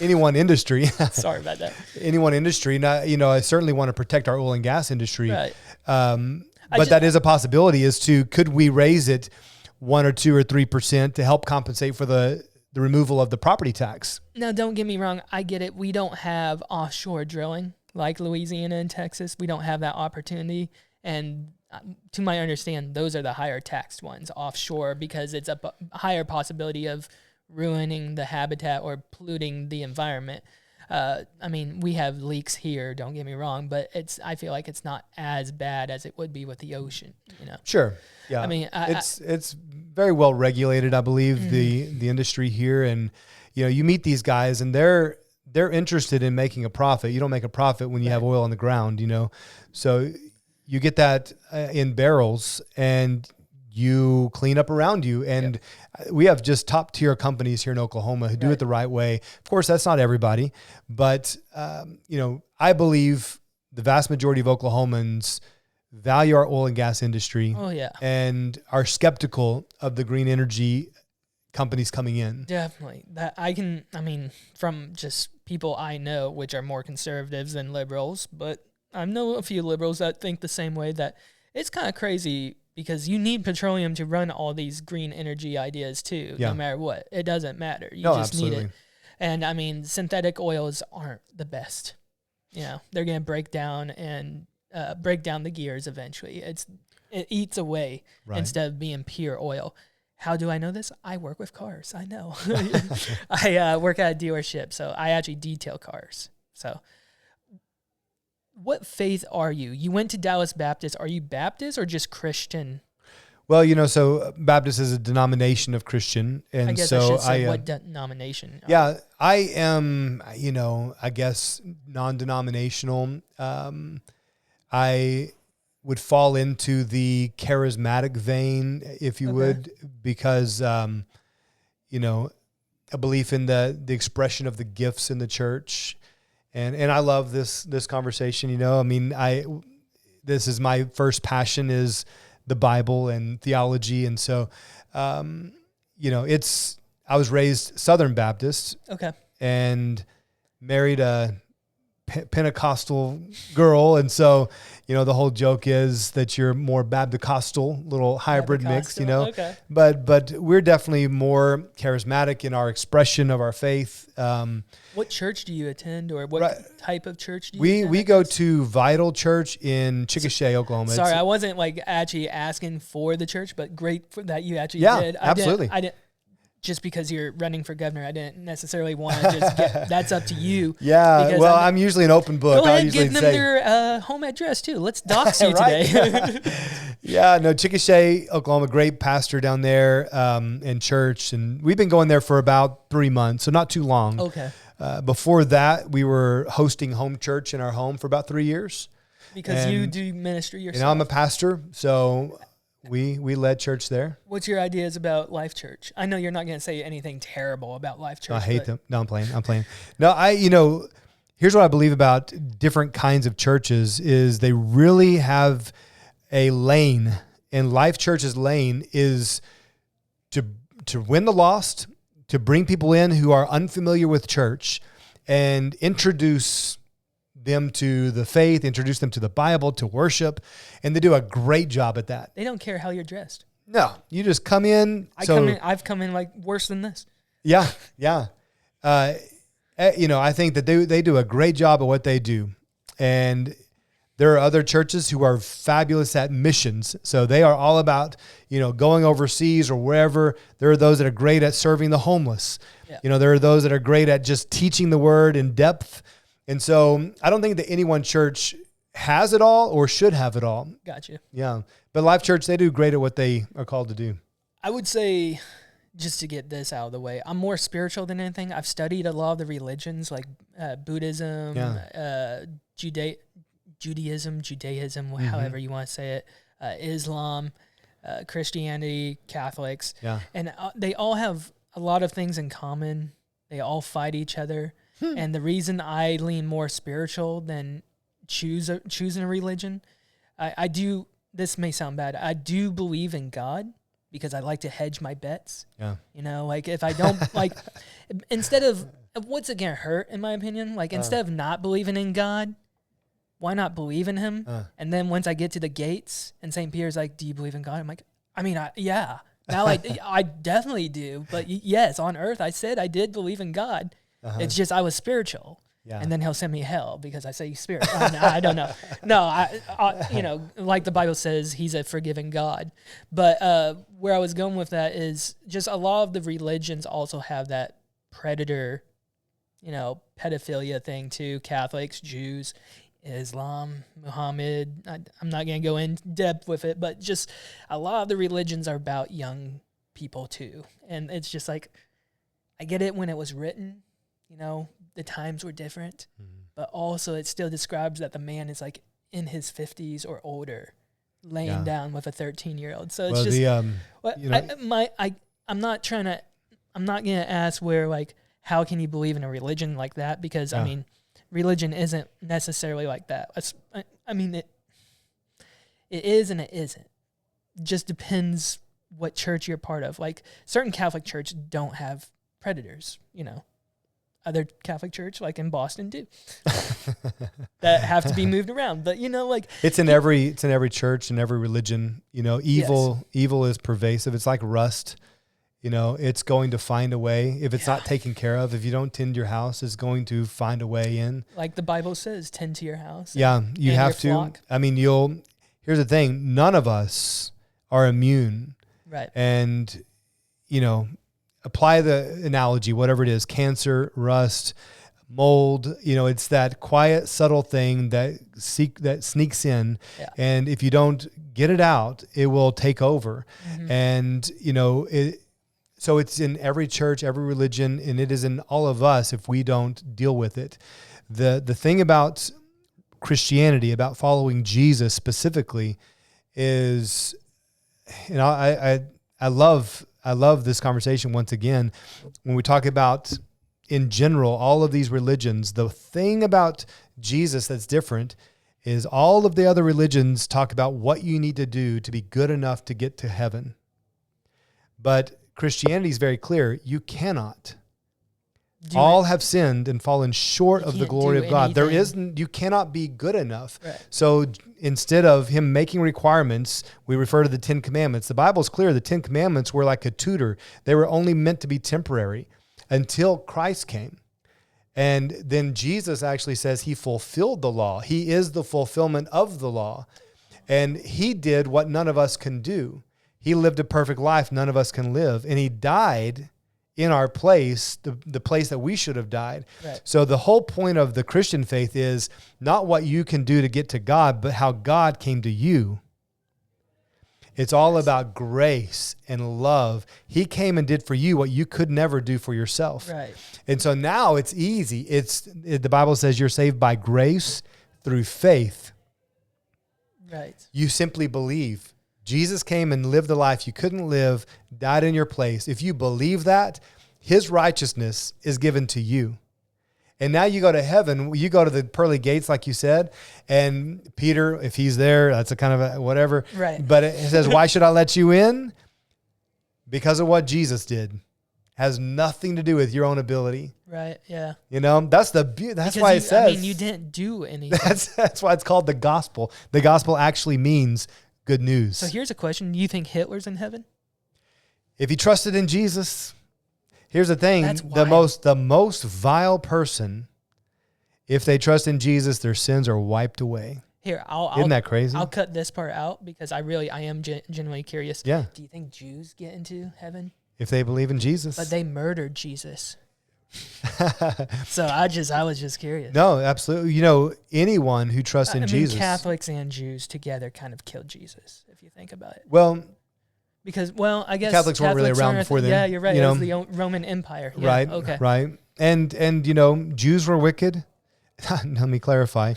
industry. Sorry about that. Any one industry. Now, I certainly want to protect our oil and gas industry. Right. But that is a possibility could we raise it 1 or 2 or 3% to help compensate for the removal of the property tax? Now, don't get me wrong. I get it. We don't have offshore drilling like Louisiana and Texas. We don't have that opportunity. And to my understanding, those are the higher taxed ones offshore because it's a higher possibility of ruining the habitat or polluting the environment. I mean, we have leaks here, don't get me wrong, but I feel like it's not as bad as it would be with the ocean, Sure. Yeah. I mean, it's very well regulated, I believe, the industry here. And, you meet these guys and they're interested in making a profit. You don't make a profit when you have oil on the ground, So you get that in barrels and you clean up around you. And we have just top tier companies here in Oklahoma who do it the right way. Of course, that's not everybody, but, I believe the vast majority of Oklahomans value our oil and gas industry. Oh, yeah. And are skeptical of the green energy companies coming in. Definitely. From just people I know, which are more conservatives than liberals, but I know a few liberals that think the same way, that it's kind of crazy because you need petroleum to run all these green energy ideas too, no matter what. It doesn't matter. You just absolutely. need it. And I mean, synthetic oils aren't the best. They're going to break down the gears eventually. It eats away instead of being pure oil. How do I know this? I work with cars. I know. I work at a dealership, so I actually detail cars. So what faith are you? You went to Dallas Baptist. Are you Baptist or just Christian? Well, so Baptist is a denomination of Christian. And I guess so I should say what denomination. Yeah, I am, I guess non-denominational. I would fall into the charismatic vein, if you would, because, a belief in the expression of the gifts in the church. And I love this conversation, this is my first passion is the Bible and theology. And so, I was raised Southern Baptist. Okay. And married a Pentecostal girl. And so, the whole joke is that you're more Baptist-costal, little hybrid mix, Okay. But we're definitely more charismatic in our expression of our faith. What church do you attend, or what type of church do you attend? We go to Vital Church in Chickasha, Oklahoma. Sorry, I wasn't actually asking for the church, but great that you actually did. Absolutely. I didn't just because you're running for governor, I didn't necessarily want to just get, that's up to you. Yeah, well, I'm usually an open book. Go ahead and give them their home address too. Let's dox you today. Yeah, no, Chickasha, Oklahoma, great pastor down there in church. And we've been going there for about 3 months, so not too long. Okay. Before that, we were hosting home church in our home for about 3 years. Because you do ministry yourself. And I'm a pastor, so we led church there. What's your ideas about Life Church? I know you're not going to say anything terrible about Life Church. I hate them. No, I'm playing. No, here's what I believe about different kinds of churches is they really have a lane, and Life Church's lane is to win the lost, to bring people in who are unfamiliar with church and introduce them to the faith, introduce them to the Bible, to worship, and they do a great job at that. They don't care how you're dressed. No, you just come in. I've come in like worse than this. Yeah. I think that they do a great job at what they do. And there are other churches who are fabulous at missions. So they are all about, going overseas or wherever. There are those that are great at serving the homeless. Yeah. There are those that are great at just teaching the word in depth. And so I don't think that any one church has it all or should have it all. Gotcha. Yeah. But Life Church, they do great at what they are called to do. I would say, just to get this out of the way, I'm more spiritual than anything. I've studied a lot of the religions like Buddhism, Judaism, however you want to say it, Islam, Christianity, Catholics. Yeah. And they all have a lot of things in common. They all fight each other. And the reason I lean more spiritual than choosing a religion, I do, this may sound bad, I do believe in God because I like to hedge my bets. Yeah. Like if I don't, like, instead of, what's it going to hurt, in my opinion? Like, instead of not believing in God, why not believe in him? And then once I get to the gates and St. Peter's like, do you believe in God? I'm like, yeah. Now I definitely do. But yes, on earth, I said I did believe in God. It's just I was spiritual. Yeah. And then he'll send me hell because I say spirit. I don't know. No, I like the Bible says, he's a forgiving God. But where I was going with that is just a lot of the religions also have that predator, pedophilia thing too. Catholics, Jews, Islam, Muhammad. I'm not going to go in depth with it, but just a lot of the religions are about young people too. And it's just like, I get it when it was written, the times were different, but also it still describes that the man is like in his 50s or older, laying down with a 13-year-old. So it's I'm not going to ask where, like, how can you believe in a religion like that? Because religion isn't necessarily like that. It is and it isn't. It just depends what church you're part of. Like, certain Catholic churches don't have predators, Other Catholic church, like in Boston, do that have to be moved around. But it's in every church and every religion. Evil is pervasive. It's like rust. It's going to find a way. If it's not taken care of, if you don't tend your house, it's going to find a way in. Like the Bible says, tend to your house. Yeah, you have to. Flock. Here's the thing: none of us are immune. Right. And apply the analogy, whatever it is, cancer, rust, mold, it's that quiet, subtle thing that sneaks in. Yeah. And if you don't get it out, it will take over. Mm-hmm. And, so it's in every church, every religion, and it is in all of us if we don't deal with it. The thing about Christianity, about following Jesus specifically, is, I love this conversation once again. When we talk about, in general, all of these religions, the thing about Jesus that's different is all of the other religions talk about what you need to do to be good enough to get to heaven. But Christianity is very clear. You cannot. All have sinned and fallen short of the glory of God. You cannot be good enough. Right. So instead of him making requirements, we refer to the 10 Commandments. The Bible's clear. The 10 Commandments were like a tutor. They were only meant to be temporary until Christ came. And then Jesus actually says he fulfilled the law. He is the fulfillment of the law. And he did what none of us can do. He lived a perfect life none of us can live. And he died in our place, the place that we should have died. Right. So the whole point of the Christian faith is not what you can do to get to God, but how God came to you. It's all about grace and love. He came and did for you what you could never do for yourself. Right. And so now it's easy. The Bible says you're saved by grace through faith. Right. You simply believe. Jesus came and lived the life you couldn't live, died in your place. If you believe that, his righteousness is given to you. And now you go to heaven, you go to the pearly gates, like you said, and Peter, if he's there, that's a kind of a whatever. Right. But it says, why should I let you in? Because of what Jesus did. has nothing to do with your own ability. Right. Yeah. You know, that's the beauty. That's because why it says. I mean, you didn't do anything. That's why it's called the gospel. The gospel actually means good news. So here's a question: do you think Hitler's in heaven? If he trusted in Jesus, here's the thing: That's the most vile person, if they trust in Jesus, their sins are wiped away. Here, isn't that crazy? I'll cut this part out because I am genuinely curious. Yeah. Do you think Jews get into heaven? If they believe in Jesus. But they murdered Jesus. So I was just curious. No, absolutely. You know, anyone who trusts in Jesus. Catholics and Jews together kind of killed Jesus, if you think about it. Well, because, I guess Catholics weren't really around before then. Yeah, you're right. You know, it was the Roman Empire. Yeah, right. Okay. Right. And you know, Jews were wicked. Let me clarify.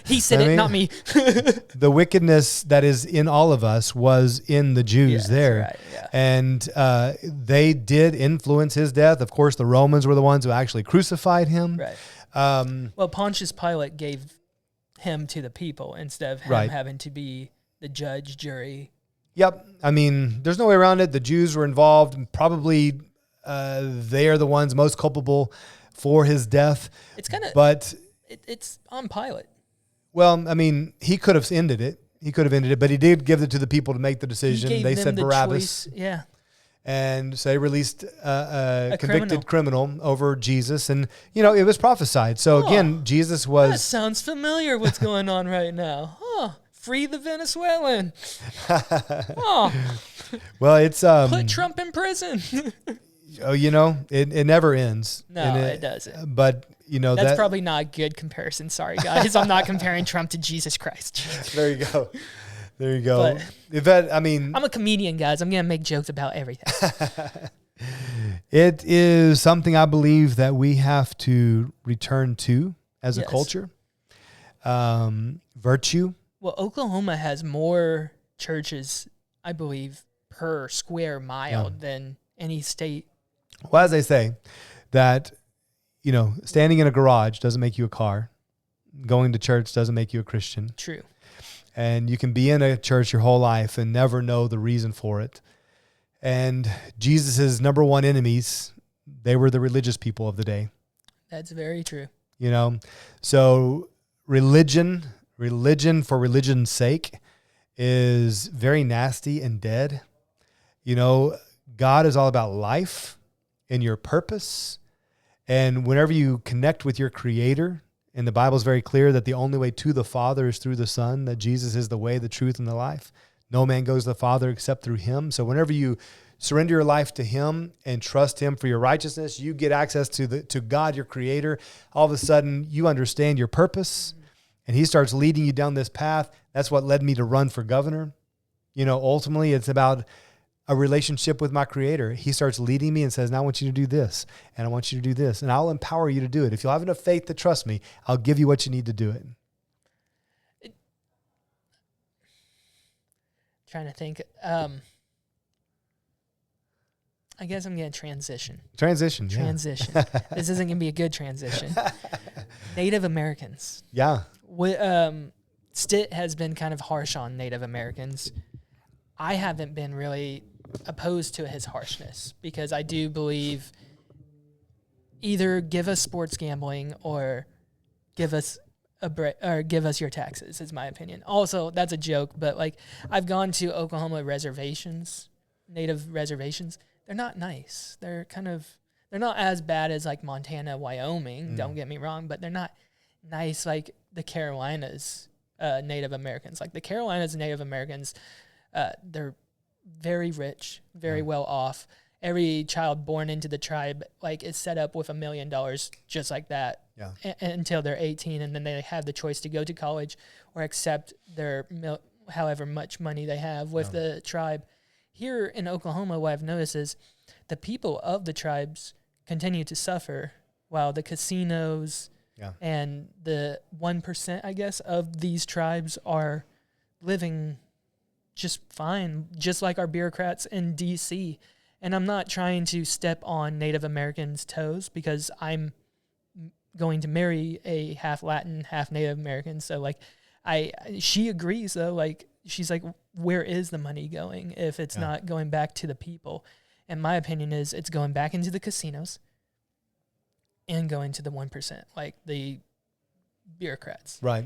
He said it, not me. The wickedness that is in all of us was in the Jews there. Right, yeah. And they did influence his death. Of course, the Romans were the ones who actually crucified him. Right. Well, Pontius Pilate gave him to the people instead of him having to be the judge, jury. Yep. I mean, there's no way around it. The Jews were involved. Probably they are the ones most culpable for his death. It's kind of... But... It's on Pilate. Well, I mean, he could have ended it. But he did give it to the people to make the decision. They said Barabbas. Choice. Yeah. And so they released a convicted criminal over Jesus. And, you know, it was prophesied. So, again, Jesus was... That sounds familiar, what's going on right now. Free the Venezuelan. Well, it's... Put Trump in prison. You know, it never ends. No, it doesn't. But... You know, that's probably not a good comparison. Sorry, guys. I'm not comparing Trump to Jesus Christ. There you go. There you go. But, I'm a comedian, guys. I'm going to make jokes about everything. It is something I believe that we have to return to as a culture. Virtue. Well, Oklahoma has more churches, I believe, per square mile than any state. Well, as they say, that... You know, standing in a garage doesn't make you a car. Going to church doesn't make you a Christian. True. And you can be in a church your whole life and never know the reason for it. And Jesus's number one enemies, they were the religious people of the day. That's very true. You know, so religion for religion's sake is very nasty and dead. You know, God is all about life and your purpose. And whenever you connect with your Creator, and the Bible is very clear that the only way to the Father is through the Son, that Jesus is the way, the truth, and the life. No man goes to the Father except through Him. So whenever you surrender your life to Him and trust Him for your righteousness, you get access to God, your Creator. All of a sudden, you understand your purpose, and He starts leading you down this path. That's what led me to run for governor. You know, ultimately, it's about a relationship with my Creator. He starts leading me and says, now I want you to do this, and I want you to do this, and I'll empower you to do it. If you'll have enough faith to trust me, I'll give you what you need to do it. Trying to think. I guess I'm going to transition. Transition. This isn't going to be a good transition. Native Americans. Yeah. Stitt has been kind of harsh on Native Americans. I haven't been really opposed to his harshness because I do believe either give us sports gambling or give us give us your taxes is my opinion. Also, that's a joke, but like I've gone to Oklahoma reservations, native reservations. They're not nice. They're not as bad as like Montana, Wyoming. Don't get me wrong, but they're not nice like the Carolinas Native Americans. Like the Carolinas Native Americans. They're very rich, very well off. Every child born into the tribe like is set up with $1 million just like that until they're 18, and then they have the choice to go to college or accept their however much money they have with the tribe. Here in Oklahoma, what I've noticed is the people of the tribes continue to suffer while the casinos and the 1%, I guess, of these tribes are living just fine, just like our bureaucrats in D.C. And I'm not trying to step on Native Americans' toes because I'm going to marry a half Latin, half Native American. So like, she agrees though. Like she's like, where is the money going if it's not going back to the people? And my opinion is it's going back into the casinos and going to the 1%, like the bureaucrats. Right.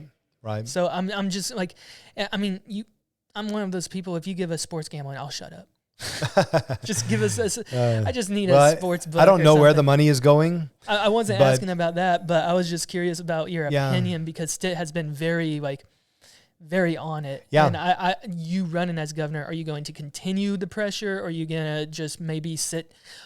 So I'm just like, I mean, I'm one of those people, if you give us sports gambling, I'll shut up. Just give us I just need a sports book. I don't know where the money is going. I wasn't asking about that, but I was just curious about your opinion, because Stitt has been very on it. Yeah. And you running as governor, are you going to continue the pressure, or are you going to just maybe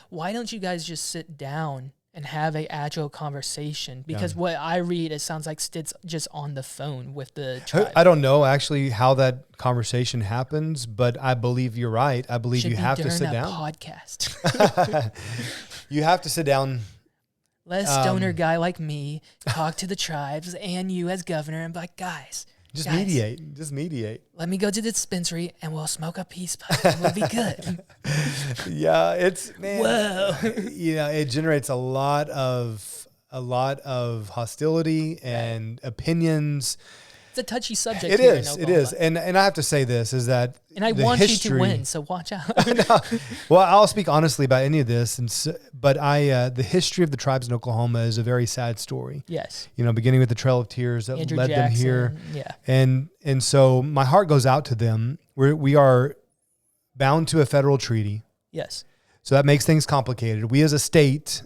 why don't you guys just sit down and have a actual conversation? Because what I read, it sounds like Stitt's just on the phone with the tribe. I don't know actually how that conversation happens, but I believe you're right. I believe you have to sit down. Podcast. You have to sit down. Let a stoner guy like me talk to the tribes and you as governor and be like, guys, mediate. Let me go to the dispensary and we'll smoke a peace pipe and we'll be good. Yeah, whoa. It generates a lot of hostility and opinions. It's a touchy subject. It is. And I have to say this is that, and I want you to win, so watch out. Well, I'll speak honestly about any of this, but the history of the tribes in Oklahoma is a very sad story. Yes. Beginning with the Trail of Tears that Andrew led Jackson, them here. Yeah. And so my heart goes out to them. We are bound to a federal treaty. Yes. So that makes things complicated. We as a state,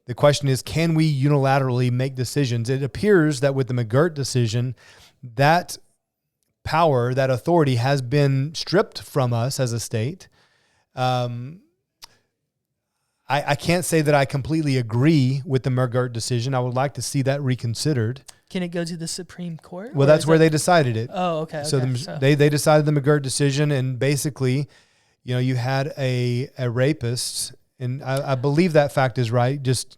the question is, can we unilaterally make decisions? It appears that with the McGirt decision, that power, that authority has been stripped from us as a state. I can't say that I completely agree with the McGirt decision. I would like to see that reconsidered. Can it go to the Supreme Court? Well, that's where they decided it. Oh, okay. So they decided the McGirt decision, and basically, you had a rapist. And I believe that fact is right. Just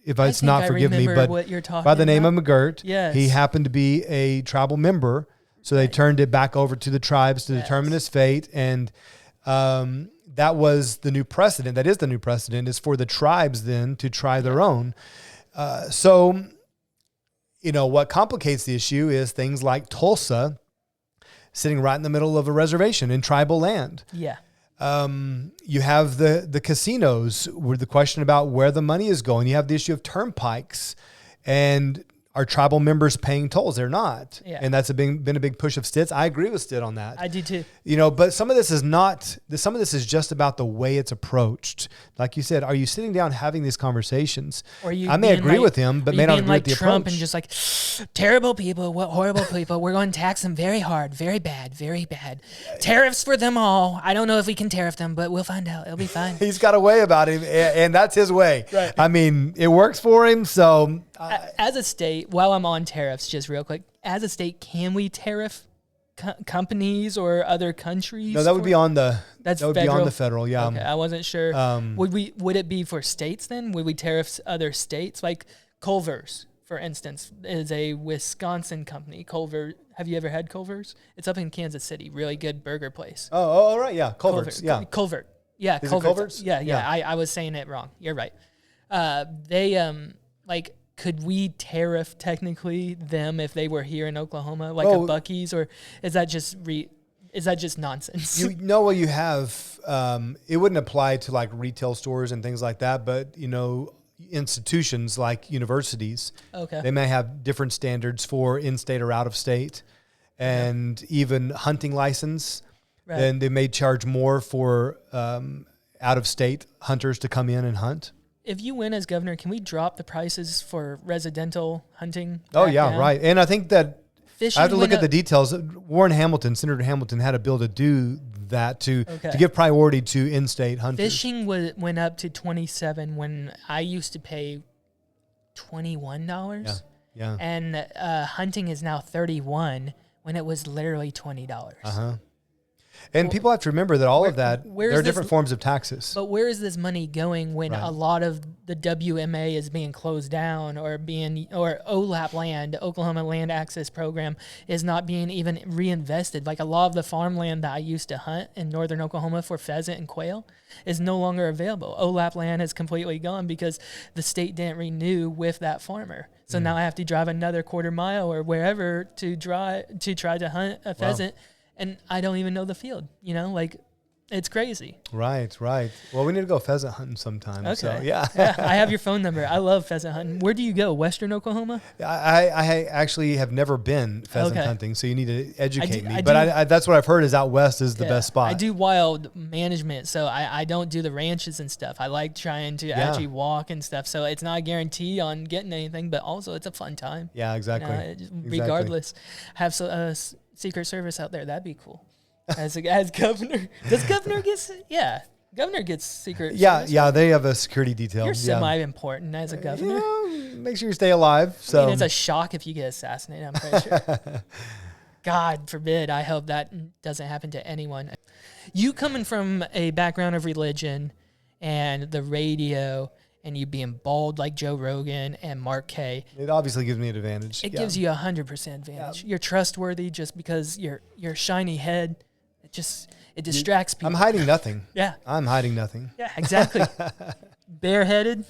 if it's not, forgive me. But what you're talking by the name about. of McGirt, yes. He happened to be a tribal member, so they turned it back over to the tribes to determine his fate. And that was the new precedent. That is the new precedent, is for the tribes then to try their own. So what complicates the issue is things like Tulsa sitting right in the middle of a reservation in tribal land. Yeah. You have the casinos with the question about where the money is going. You have the issue of turnpikes, and are tribal members paying tolls? They're not. Yeah. And that's been a big push of Stitt's. I agree with Stitt on that. I do too. But some of this is not, some of this is just about the way it's approached. Like you said, are you sitting down having these conversations? I may agree with him, but may not agree with the Trump approach. And just like, terrible people, what horrible people. We're going to tax them very hard, very bad, very bad. Tariffs for them all. I don't know if we can tariff them, but we'll find out. It'll be fine. He's got a way about him, and that's his way. Right. I mean, it works for him, so... As a state, while I'm on tariffs, just real quick, as a state, can we tariff companies or other countries? No, that would be on the federal. Yeah. Okay, I wasn't sure. Would it be for states then? Would we tariff other states? Like Culver's, for instance, is a Wisconsin company. Culver. Have you ever had Culver's? It's up in Kansas City. Really good burger place. Oh, right. Yeah. Culver's. Yeah. Culver. Yeah. Is it Culver's? Yeah. I was saying it wrong. You're right. Could we tariff technically them if they were here in Oklahoma, like a Buc-ee's, or is that just nonsense? You have, it wouldn't apply to like retail stores and things like that, but institutions like universities, they may have different standards for in-state or out-of-state, and even hunting license. Right. Then they may charge more for out-of-state hunters to come in and hunt. If you win as governor, can we drop the prices for residential hunting? Oh, yeah, down? Right. And I think that fishing, I have to look at the details. Senator Hamilton had a bill to do that to give priority to in-state hunters. Fishing went up to $27 when I used to pay $21. Yeah. And hunting is now $31 when it was literally $20. Uh-huh. And people have to remember that all of that, there are different forms of taxes. But where is this money going when a lot of the WMA is being closed down or OLAP land, Oklahoma Land Access Program, is not being even reinvested? Like a lot of the farmland that I used to hunt in northern Oklahoma for pheasant and quail is no longer available. OLAP land is completely gone because the state didn't renew with that farmer. So now I have to drive another quarter mile or wherever to try to hunt a pheasant. Wow. And I don't even know the field, It's crazy. Right. Well, we need to go pheasant hunting sometime. Okay. So, yeah. I have your phone number. I love pheasant hunting. Where do you go? Western Oklahoma? I actually have never been pheasant hunting, so you need to educate me. But I that's what I've heard is out west is the best spot. I do wild management, so I don't do the ranches and stuff. I like trying to actually walk and stuff. So it's not a guarantee on getting anything, but also it's a fun time. Yeah, exactly. Regardless, have Secret Service out there. That'd be cool. As governor, does governor gets? Yeah, governor gets secret. Yeah, they have a security detail. You're semi-important as a governor. Make sure you stay alive. So I mean, it's a shock if you get assassinated. I'm pretty sure. God forbid. I hope that doesn't happen to anyone. You coming from a background of religion and the radio, and you being bald like Joe Rogan and Mark K. It obviously gives me an advantage. It gives you 100% advantage. You're trustworthy just because your shiny head. It distracts people. I'm hiding nothing. Yeah. I'm hiding nothing. Yeah, exactly. Bareheaded,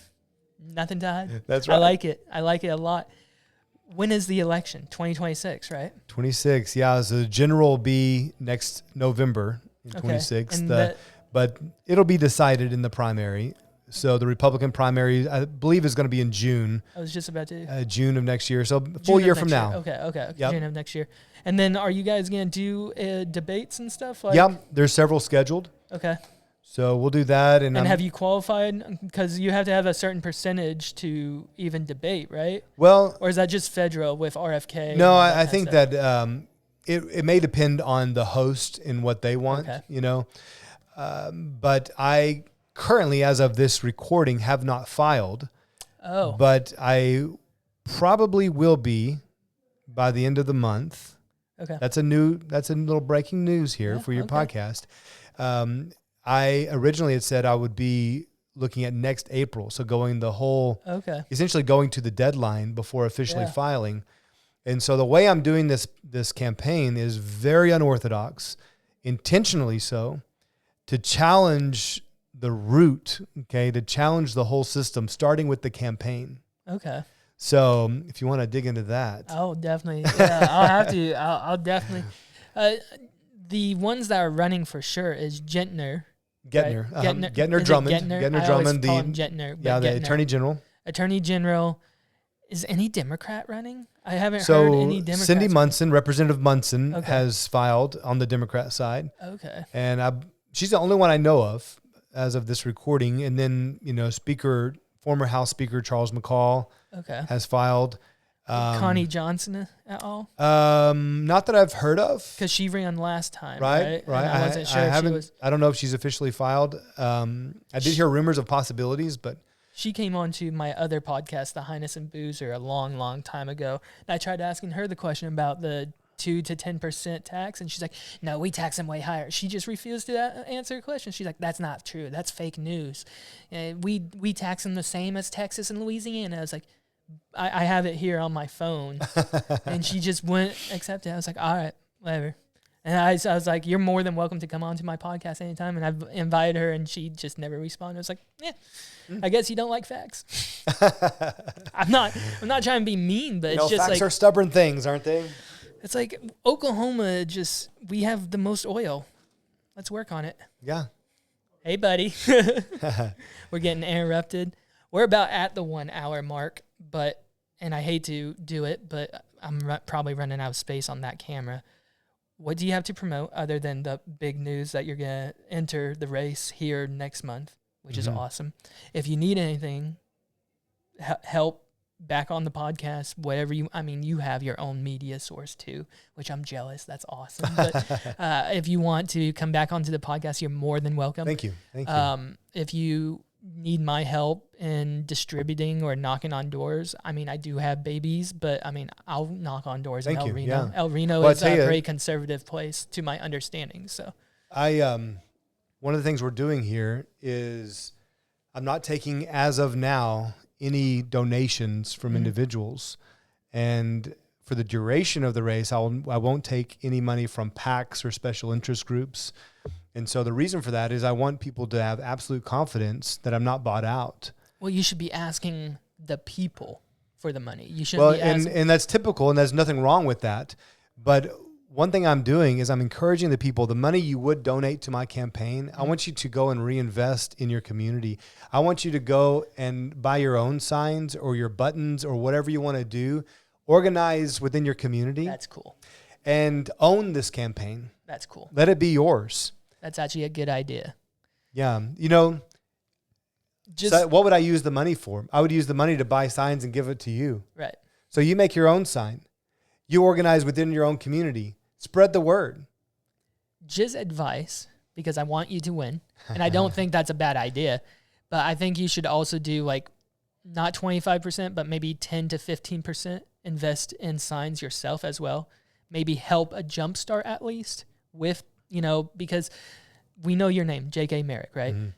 nothing to hide. That's right. I like it. I like it a lot. When is the election? 2026, right? 26, yeah. So the general will be next November in 26. But it'll be decided in the primary. So the Republican primary, I believe, is going to be in June. I was just about to. June of next year. So full year from now. Okay. Yep. June of next year. And then are you guys going to do debates and stuff? There's several scheduled. Okay. So we'll do that. And have you qualified? Because you have to have a certain percentage to even debate, right? Well. Or is that just federal with RFK? No, I think that it may depend on the host and what they want, but I currently, as of this recording, have not filed. Oh. But I probably will be by the end of the month. Okay. That's a little breaking news here for your podcast. I originally had said I would be looking at next April. So essentially going to the deadline before officially filing. And so the way I'm doing this campaign is very unorthodox, intentionally so, to challenge the root, to challenge the whole system, starting with the campaign. Okay. So if you want to dig into that. Oh, definitely. Yeah, I'll have to. I'll definitely. The ones that are running for sure is Gentner. Getner. Right? Getner Drummond. Getner Drummond. Gentner. The Attorney General. Attorney General. Is any Democrat running? I haven't heard any Democrats. Cindy Munson, Representative Munson, has filed on the Democrat side. Okay. And she's the only one I know of as of this recording. And then, former House Speaker Charles McCall has filed. Connie Johnson at all? Not that I've heard of. Because she ran last time, right? I wasn't sure if she was. I don't know if she's officially filed. I did hear rumors of possibilities, but. She came on to my other podcast, The Highness and Boozer, a long, long time ago. And I tried asking her the question about the 2 to 10% tax, and she's like, no, we tax them way higher. She just refused to answer a question. She's like, that's not true. That's fake news. We tax them the same as Texas and Louisiana. I was like, I have it here on my phone. And she just wouldn't accept it. I was like, all right, whatever. And I was like, you're more than welcome to come on to my podcast anytime. And I've invited her, and she just never responded. I was like, I guess you don't like facts. I'm not trying to be mean, but it's just facts are stubborn things, aren't they? It's like Oklahoma, we have the most oil. Let's work on it. Yeah. Hey, buddy. We're getting interrupted. We're about at the 1 hour mark, and I hate to do it, but I'm probably running out of space on that camera. What do you have to promote other than the big news that you're going to enter the race here next month, which is awesome? If you need anything, help back on the podcast, whatever you have your own media source too, which I'm jealous. That's awesome. But if you want to come back onto the podcast, you're more than welcome. Thank you. If you need my help in distributing or knocking on doors, I do have babies, but I'll knock on doors in El Reno. Yeah. El Reno is a very conservative place to my understanding. So one of the things we're doing here is I'm not taking, as of now, any donations from individuals. And for the duration of the race, I won't take any money from PACs or special interest groups. And so the reason for that is I want people to have absolute confidence that I'm not bought out. Well, you should be asking the people for the money. You shouldn't be asking. And that's typical, and there's nothing wrong with that. But one thing I'm doing is I'm encouraging the people, the money you would donate to my campaign, I want you to go and reinvest in your community. I want you to go and buy your own signs or your buttons or whatever you want to do. Organize within your community. That's cool. And own this campaign. That's cool. Let it be yours. That's actually a good idea. Yeah. So what would I use the money for? I would use the money to buy signs and give it to you. Right. So you make your own sign. You organize within your own community. Spread the word. Just advice, because I want you to win. And I don't think that's a bad idea. But I think you should also do not 25%, but maybe 10 to 15% invest in signs yourself as well. Maybe help a jumpstart at least with, because we know your name, J.K. Merrick, right? Mm-hmm.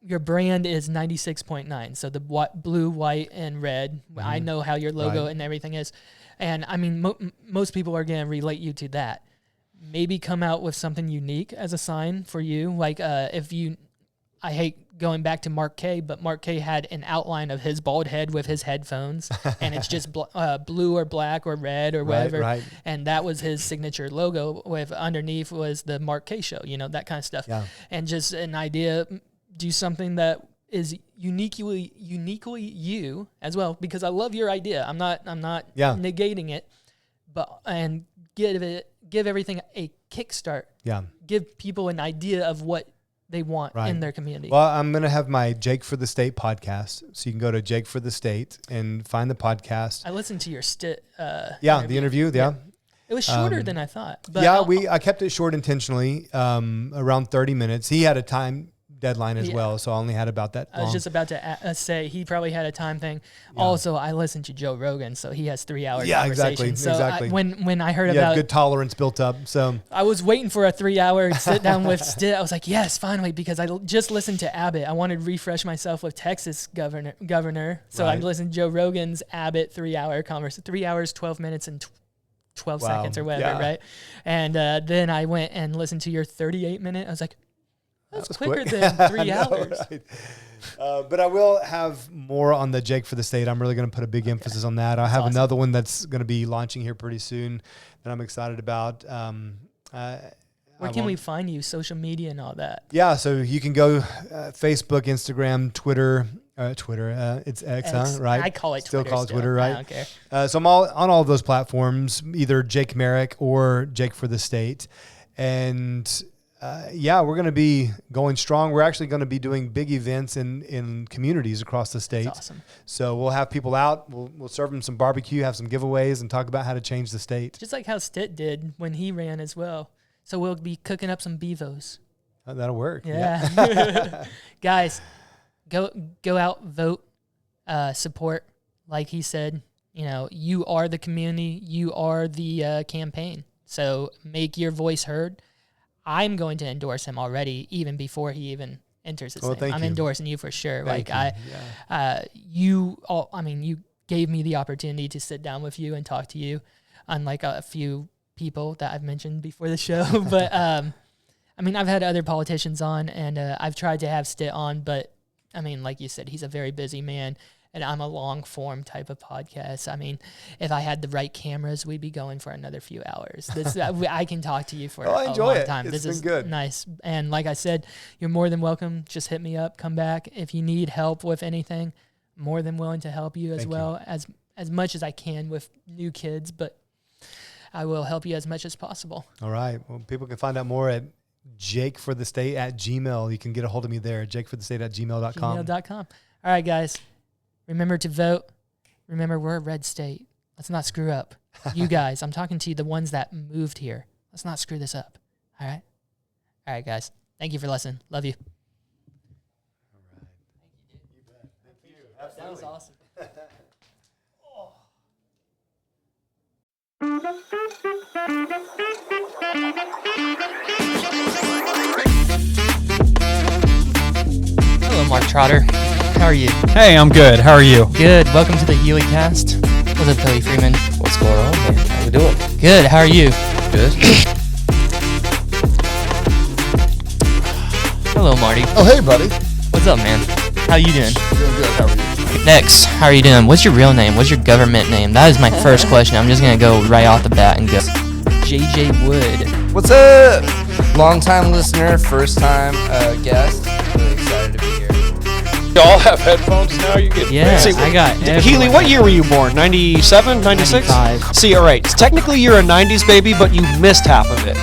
Your brand is 96.9. So the blue, white, and red. Mm-hmm. I know how your logo and everything is. And I mean, most people are going to relate you to that. Maybe come out with something unique as a sign for you. I hate going back to Mark K, but Mark K had an outline of his bald head with his headphones, and it's just blue or black or red or whatever. Right. And that was his signature logo. With underneath was the Mark K show, that kind of stuff. Yeah. And just an idea, do something that is uniquely you as well, because I love your idea. I'm not negating it, and give everything a kickstart. Yeah. Give people an idea of what they want in their community. Well, I'm going to have my Jake for the State podcast. So you can go to Jake for the State and find the podcast. I listened to your interview. Yeah. It was shorter than I thought. But I kept it short intentionally, around 30 minutes. He had a time deadline as well, so I only had about that long. I was just about to say he probably had a time thing. Yeah. Also, I listened to Joe Rogan, so he has 3 hour conversation. Exactly. When I heard you about had good tolerance built up, so I was waiting for a 3 hour sit down with Stitt. I was like, yes, finally, because I just listened to Abbott. I wanted to refresh myself with Texas governor. So I listened to Joe Rogan's Abbott 3 hour conversation, 3 hours, 12 minutes, and 12 seconds or whatever, right? And then I went and listened to your 38-minute. I was like, that's quicker than 3 hours. Right. But I will have more on the Jake for the State. I'm really going to put a big emphasis on that. I'll have another one that's going to be launching here pretty soon that I'm excited about. Where can we find you? Social media and all that? Yeah, so you can go Facebook, Instagram, Twitter. It's X, huh? Right? I call it Twitter. Still call it Twitter, right? I don't care. So I'm on all of those platforms, either Jake Merrick or Jake for the State. And we're going to be going strong. We're actually going to be doing big events in communities across the state. That's awesome. So we'll have people out. We'll serve them some barbecue, have some giveaways, and talk about how to change the state. Just like how Stitt did when he ran as well. So we'll be cooking up some Bevos. Oh, that'll work. Yeah. Guys, go out, vote, support. Like he said, you are the community. You are the campaign. So make your voice heard. I'm going to endorse him already, even before he even enters his name. I'm endorsing you for sure. You gave me the opportunity to sit down with you and talk to you, unlike a few people that I've mentioned before the show. But I've had other politicians on, and I've tried to have Stitt on, but like you said, he's a very busy man. And I'm a long form type of podcast. If I had the right cameras, we'd be going for another few hours. I can talk to you for a long time. It's been good. Nice. And like I said, you're more than welcome. Just hit me up, come back. If you need help with anything, more than willing to help you as much as I can with new kids, but I will help you as much as possible. All right. Well, people can find out more at jakeforthestate@gmail.com. You can get a hold of me there, jakeforthestate@gmail.com. gmail.com. All right, guys. Remember to vote. Remember, we're a red state. Let's not screw up. You guys, I'm talking to you, the ones that moved here. Let's not screw this up. All right? All right, guys. Thank you for listening. Love you. All right. Thank you, dude. You bet. Thank you. Absolutely. That was awesome. Hello, Mark Trotter. How are you? Hey, I'm good. How are you? Good. Welcome to the HeleyCast. What's up, Billy Freeman? What's going on, man? How you doing? Good. How are you? Good. Hello, Marty. Oh, hey, buddy. What's up, man? How you doing? Doing good. How are you? Next, how are you doing? What's your real name? What's your government name? That is my first question. I'm just going to go right off the bat and go. JJ Wood. What's up? Long-time listener, first-time guest. Really excited to be here. Y'all have headphones now? You get I got Heley, what year were you born? 97, 96? 95. See, all right. Technically, you're a 90s baby, but you missed half of it.